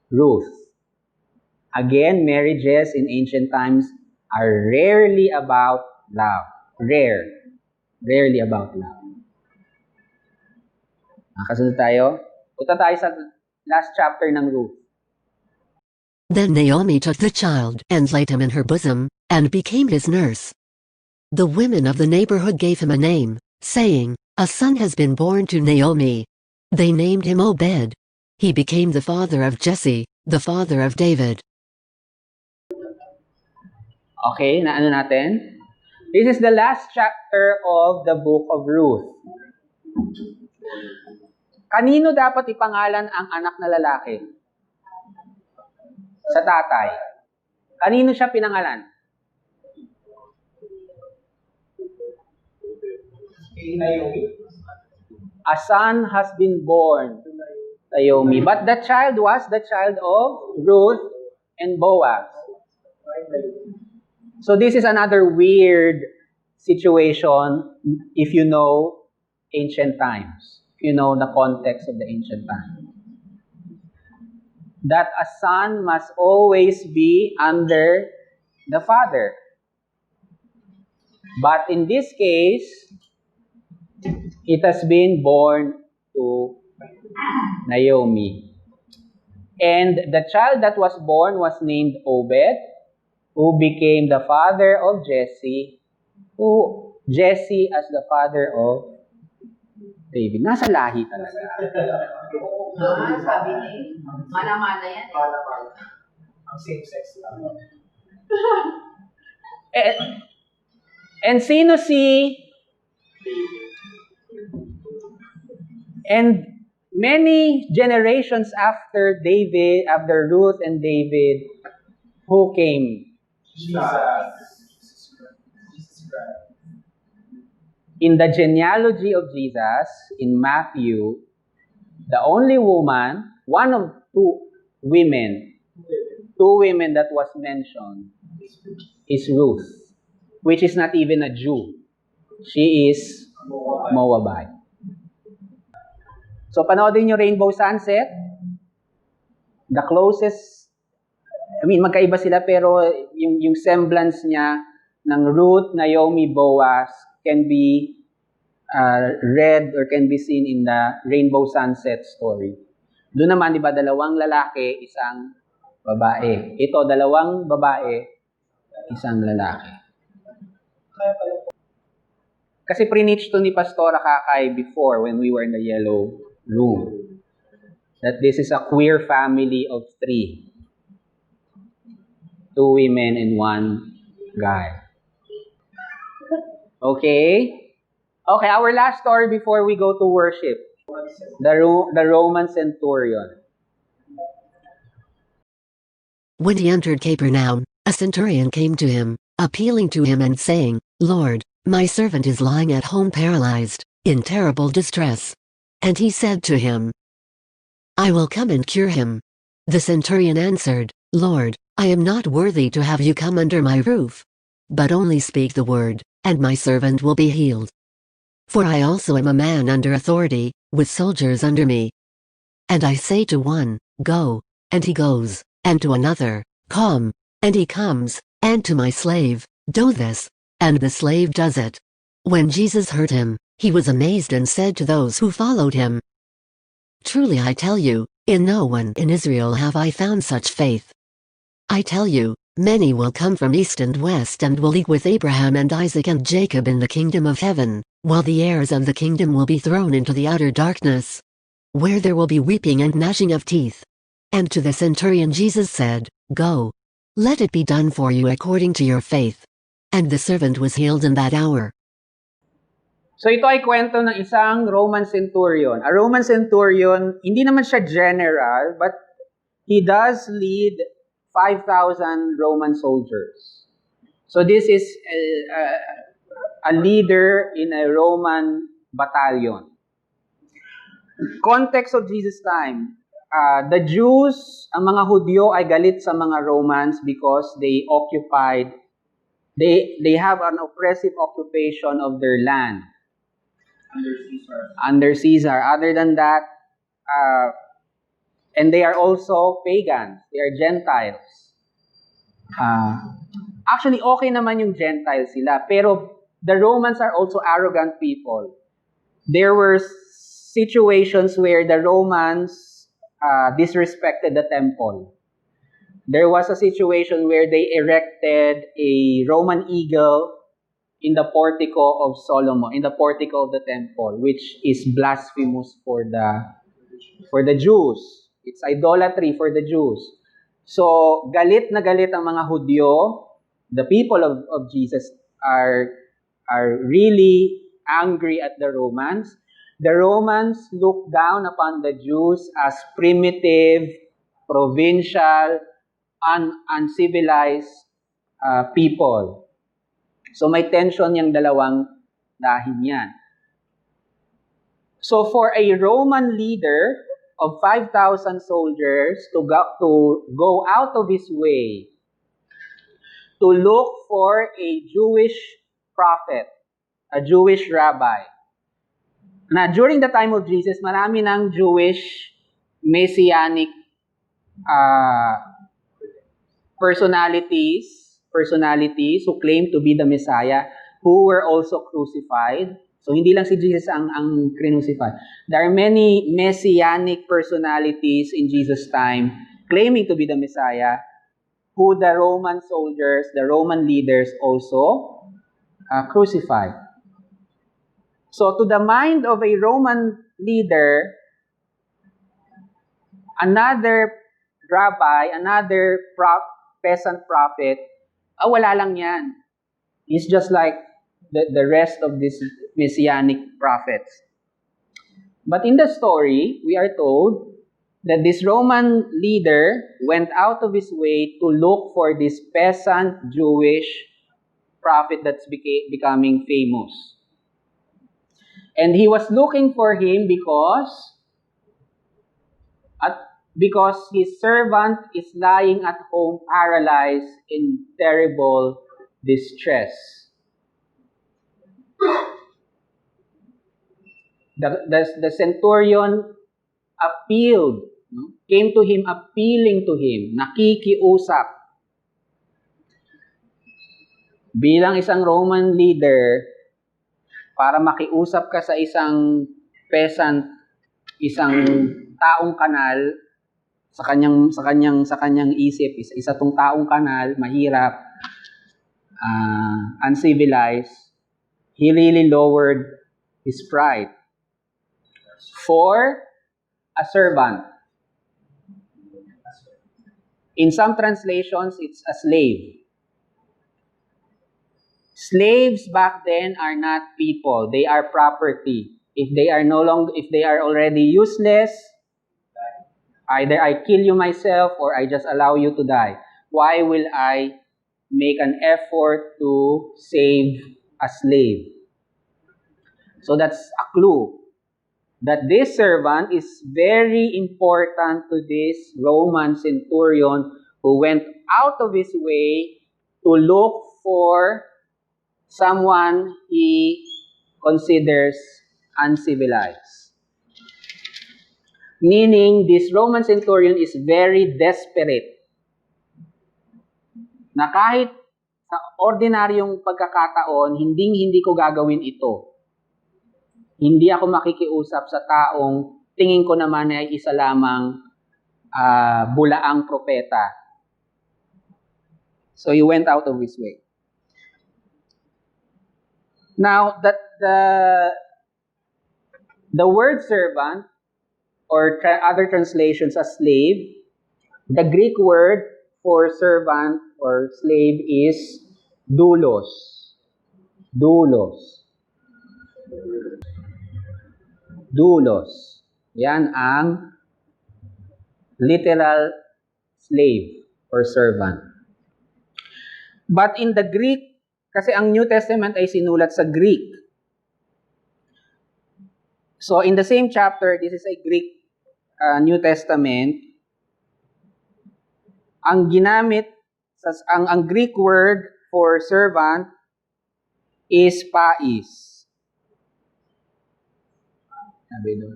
Ruth. Again, marriages in ancient times are rarely about love. Rarely about love. Nakasunod tayo? Punta tayo sa last chapter ng Ruth.
Then Naomi took the child and laid him in her bosom, and became his nurse. The women of the neighborhood gave him a name, saying, "A son has been born to Naomi." They named him Obed. He became the father of Jesse, the father of David.
Okay, naano natin? This is the last chapter of the book of Ruth. Kanino dapat ipangalan ang anak na lalaki? Sa tatay. Kanino siya pinangalan? A son has been born to Naomi. But the child was the child of Ruth and Boaz. So this is another weird situation if you know ancient times. If you know the context of the ancient times. That a son must always be under the father. But in this case, it has been born to Naomi. And the child that was born was named Obed, who became the father of Jesse, Jesse as the father of David. Nasa lahi talaga.
Sabi ni, mana-mana yan.
Ang same-sex lang.
And sino si... And many generations after Ruth and David, Who came?
Jesus Christ.
In the genealogy of Jesus, in Matthew, the only woman, one of two women that was mentioned is Ruth, which is not even a Jew. She is Moabite. So, panoodin yung Rainbow Sunset. The closest, magkaiba sila pero yung semblance niya ng Ruth, Naomi, Boaz can be read or can be seen in the Rainbow Sunset story. Doon naman, di ba, dalawang lalaki, isang babae. Ito, dalawang babae, isang lalaki. Kasi preach to ni Pastora Kakay before when we were in the yellow room that this is a queer family of 3. 2 women and 1 guy. Okay? Okay, our last story before we go to worship. The Roman centurion.
When he entered Capernaum, a centurion came to him, appealing to him and saying, "Lord, my servant is lying at home paralyzed, in terrible distress." And he said to him, "I will come and cure him." The centurion answered, "Lord, I am not worthy to have you come under my roof. But only speak the word, and my servant will be healed. For I also am a man under authority, with soldiers under me. And I say to one, 'Go,' and he goes, and to another, 'Come,' and he comes, and to my slave, 'Do this,' and the slave does it." When Jesus heard him, he was amazed and said to those who followed him, "Truly I tell you, in no one in Israel have I found such faith. I tell you, many will come from east and west and will eat with Abraham and Isaac and Jacob in the kingdom of heaven, while the heirs of the kingdom will be thrown into the utter darkness, where there will be weeping and gnashing of teeth." And to the centurion Jesus said, "Go. Let it be done for you according to your faith." And the servant was healed in that hour.
So ito ay kwento ng isang Roman centurion. A Roman centurion, hindi naman siya general, but he does lead 5,000 Roman soldiers. So this is a leader in a Roman battalion. Context of Jesus' time, the Jews, ang mga Hudyo ay galit sa mga Romans because they have an oppressive occupation of their land. Under Caesar. Other than that, and they are also pagans. They are Gentiles. Actually, okay naman yung Gentiles sila. Pero the Romans are also arrogant people. There were situations where the Romans disrespected the temple. There was a situation where they erected a Roman eagle in the portico of Solomon, in the portico of the temple, which is blasphemous for the Jews. It's idolatry for the Jews. So, galit na galit ang mga Hudyo. The people of Jesus are really angry at the Romans. The Romans look down upon the Jews as primitive, provincial, uncivilized people. So may tension yung dalawang lahin yan. So for a Roman leader of 5,000 soldiers to go out of his way to look for a Jewish prophet, a Jewish rabbi. Na during the time of Jesus, marami ng Jewish messianic personalities who claim to be the Messiah, who were also crucified. So, hindi lang si Jesus ang crucified. There are many messianic personalities in Jesus' time claiming to be the Messiah, who the Roman soldiers, the Roman leaders also crucified. So, to the mind of a Roman leader, another rabbi, another peasant prophet, wala lang yan. He's just like the rest of these messianic prophets. But in the story, we are told that this Roman leader went out of his way to look for this peasant Jewish prophet that's becoming famous. And he was looking for him because his servant is lying at home paralyzed in terrible distress. The centurion appealed, came to him appealing to him, nakikiusap. Bilang isang Roman leader, para makiusap ka sa isang peasant, isang taong kanal, sa kanyang isip, isa tong taong kanal, mahirap, uncivilized, he really lowered his pride for a servant. In some translations, it's a slave. Slaves back then are not people; they are property. If they are already useless, either I kill you myself or I just allow you to die. Why will I make an effort to save a slave? So that's a clue that this servant is very important to this Roman centurion who went out of his way to look for someone he considers uncivilized. Meaning, this Roman centurion is very desperate na kahit sa ordinaryong pagkakataon, hindi ko gagawin ito. Hindi ako makikiusap sa taong tingin ko naman ay isa lamang bulaang propeta. So he went out of his way. Now, that the word servant, or other translations as slave, the Greek word for servant or slave is doulos. Doulos. Doulos. Yan ang literal slave or servant. But in the Greek, kasi ang New Testament ay sinulat sa Greek. So in the same chapter, this is a Greek New Testament. Ang ginamit, ang Greek word for servant is pais.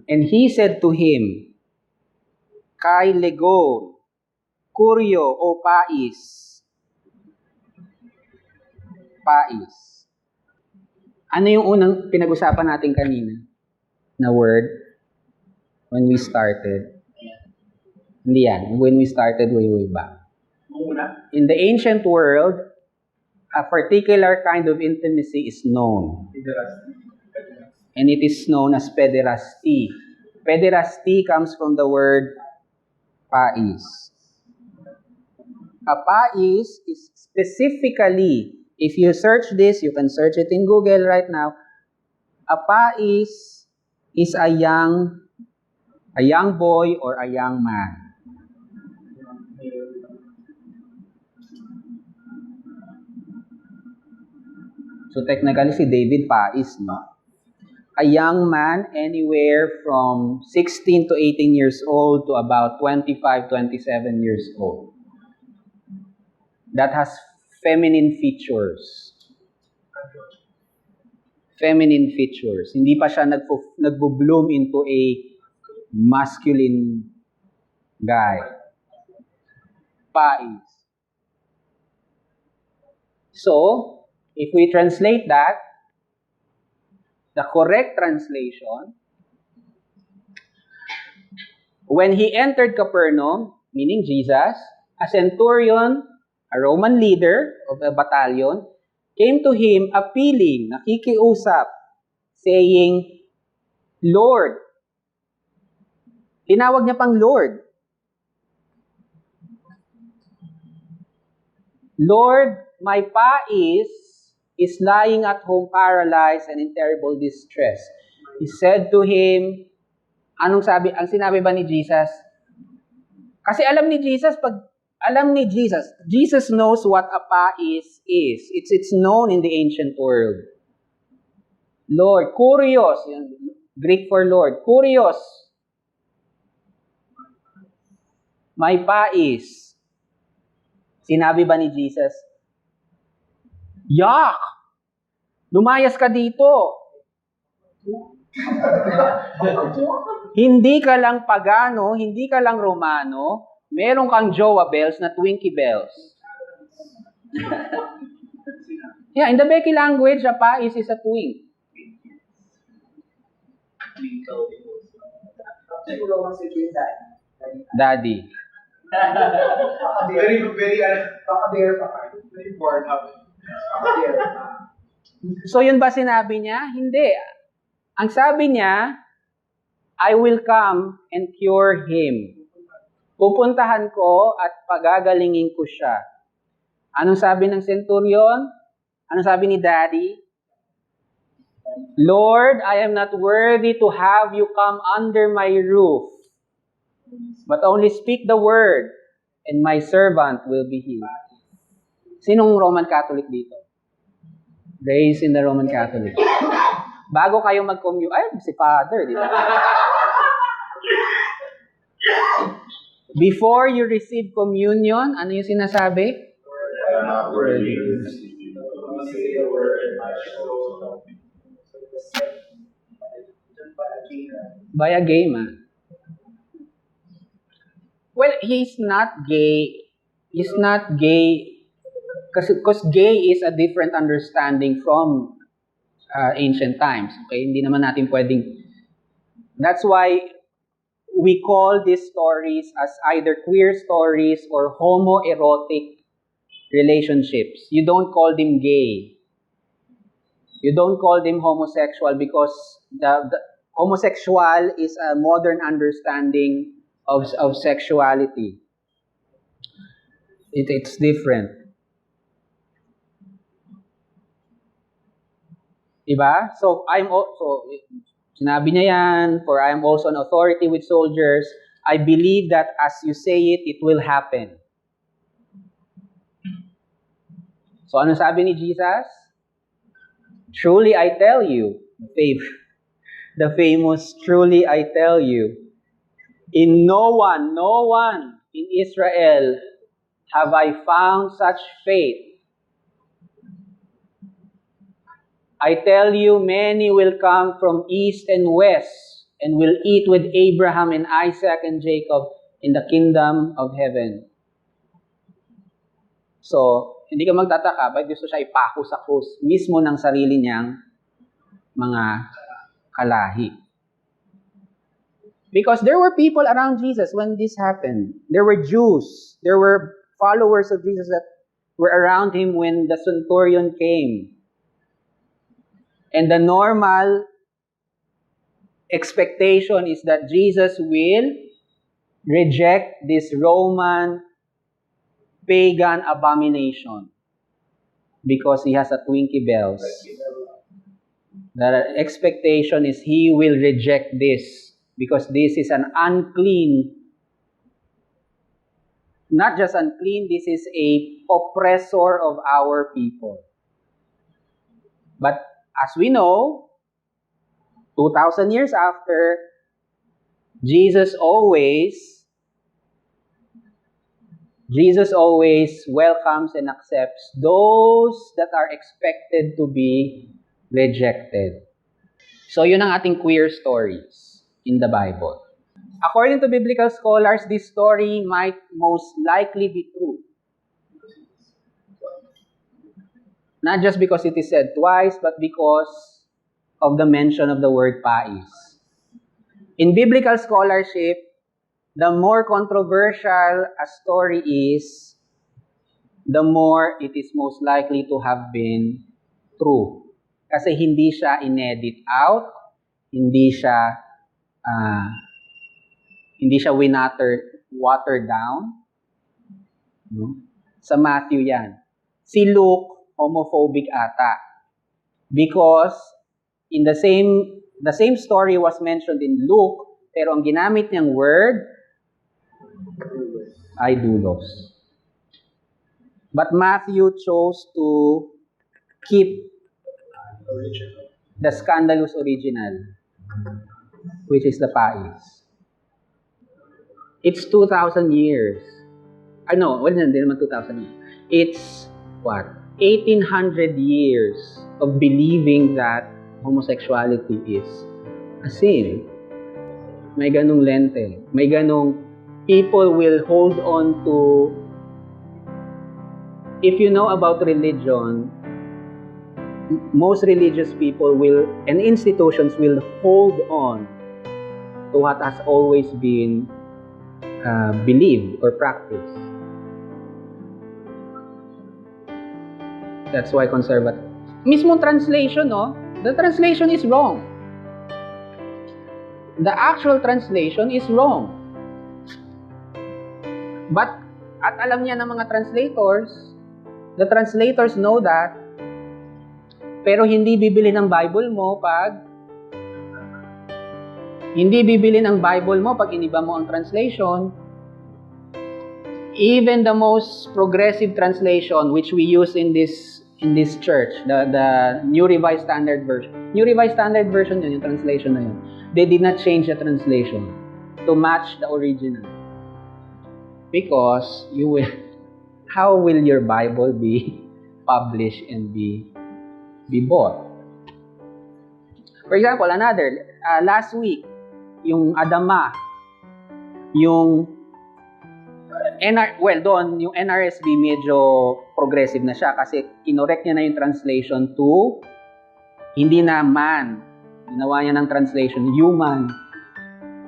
And he said to him, kai lego, kuryo o pais. Pais. Ano yung unang pinag-usapan natin kanina na word when we started? Hindi yan. When we started way back. In the ancient world, a particular kind of intimacy is known. And it is known as pederasty. Pederasty comes from the word pais. A pais is specifically, if you search this, you can search it in Google right now. A pais is a young boy or a young man. So technically si David pais, no? A young man anywhere from 16 to 18 years old to about 25, 27 years old. That has feminine features. Feminine features. Hindi pa siya nagbo-bloom into a masculine guy. Pais. So, if we translate that, the correct translation, when he entered Capernaum, meaning Jesus, a centurion, a Roman leader of a battalion, came to him appealing, nakikiusap, saying, Lord. Tinawag niya pang Lord. Lord, my pais is lying at home paralyzed and in terrible distress. He said to him, ang sinabi ba ni Jesus? Kasi alam ni Jesus, Jesus knows what a pais is. It's known in the ancient world. Lord, kurios, Greek for Lord, kurios. May pais. Sinabi ba ni Jesus, yak! Lumayas ka dito. Hindi ka lang pagano, hindi ka lang Romano, meron kang jowa bells na Twinkie bells. Yeah, in the Becky language, a pais is a twink. Daddy.
Very bored habit.
So yun ba sinabi niya? Hindi. Ang sabi niya, I will come and cure him. Pupuntahan ko at pagagalingin ko siya. Anong sabi ng centurion? Anong sabi ni Daddy? Lord, I am not worthy to have you come under my roof. But only speak the word, and my servant will be healed. Sinong Roman Catholic dito? Raised in the Roman Catholic. Bago kayo mag-commute, si Father, di ba? Before you receive communion, ano yung sinasabi?
I am not worthy to receive you. Say the word and I shall help you.
By a gay man. Well, he's not gay. He's not gay because gay is a different understanding from ancient times. Okay, hindi naman natin pwedeng. That's why we call these stories as either queer stories or homoerotic relationships. You don't call them gay. You don't call them homosexual because the homosexual is a modern understanding of sexuality. It's different. Diba? So sinabi niya yan, for I am also an authority with soldiers. I believe that as you say it will happen. So ano sabi ni Jesus? Truly I tell you, the famous truly I tell you, in no one in Israel have I found such faith. I tell you, many will come from east and west and will eat with Abraham and Isaac and Jacob in the kingdom of heaven. So, hindi ka magtataka, ba't gusto siya ipako sa krus mismo ng sarili niyang mga kalahi? Because there were people around Jesus when this happened. There were Jews. There were followers of Jesus that were around him when the centurion came. And the normal expectation is that Jesus will reject this Roman pagan abomination because he has a Twinkie bells. The expectation is he will reject this because this is an unclean, not just unclean, this is a oppressor of our people. But as we know, 2,000 years after, Jesus always welcomes and accepts those that are expected to be rejected. So yun ang ating queer stories in the Bible. According to biblical scholars, this story might most likely be true. Not just because it is said twice, but because of the mention of the word pais. In biblical scholarship, the more controversial a story is, the more it is most likely to have been true. Kasi hindi siya inedit out, hindi siya watered down. No? Sa Matthew yan. Si Luke, homophobic ata. Because in the same story was mentioned in Luke, pero ang ginamit niyang word, Idolos. But Matthew chose to keep the scandalous original, which is the pais. It's 2,000 years. I know, well, hindi naman 2,000 years. It's, what? 1,800 years of believing that homosexuality is a sin. May ganong lente. May ganong people will hold on to. If you know about religion, most religious people will, and institutions will hold on to what has always been believed or practiced. That's why conservative. Mismong translation, no? The translation is wrong. The actual translation is wrong. But, at alam niya ng mga translators, the translators know that, pero hindi bibili ng Bible mo pag iniba mo ang translation. Even the most progressive translation which we use in this church, the New Revised Standard Version. New Revised Standard Version yun, yung translation na yun. They did not change the translation to match the original. Because how will your Bible be published and be bought? For example, another, last week, yung Adama, yung doon, yung NRSV medyo progressive na siya kasi kinorek niya na yung translation to hindi na man. Ginawa niya ng translation, human.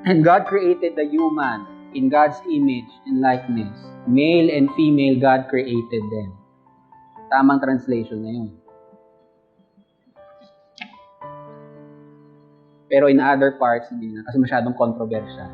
And God created the human in God's image and likeness. Male and female, God created them. Tamang translation na yun. Pero in other parts, hindi na. Kasi masyadong controversial.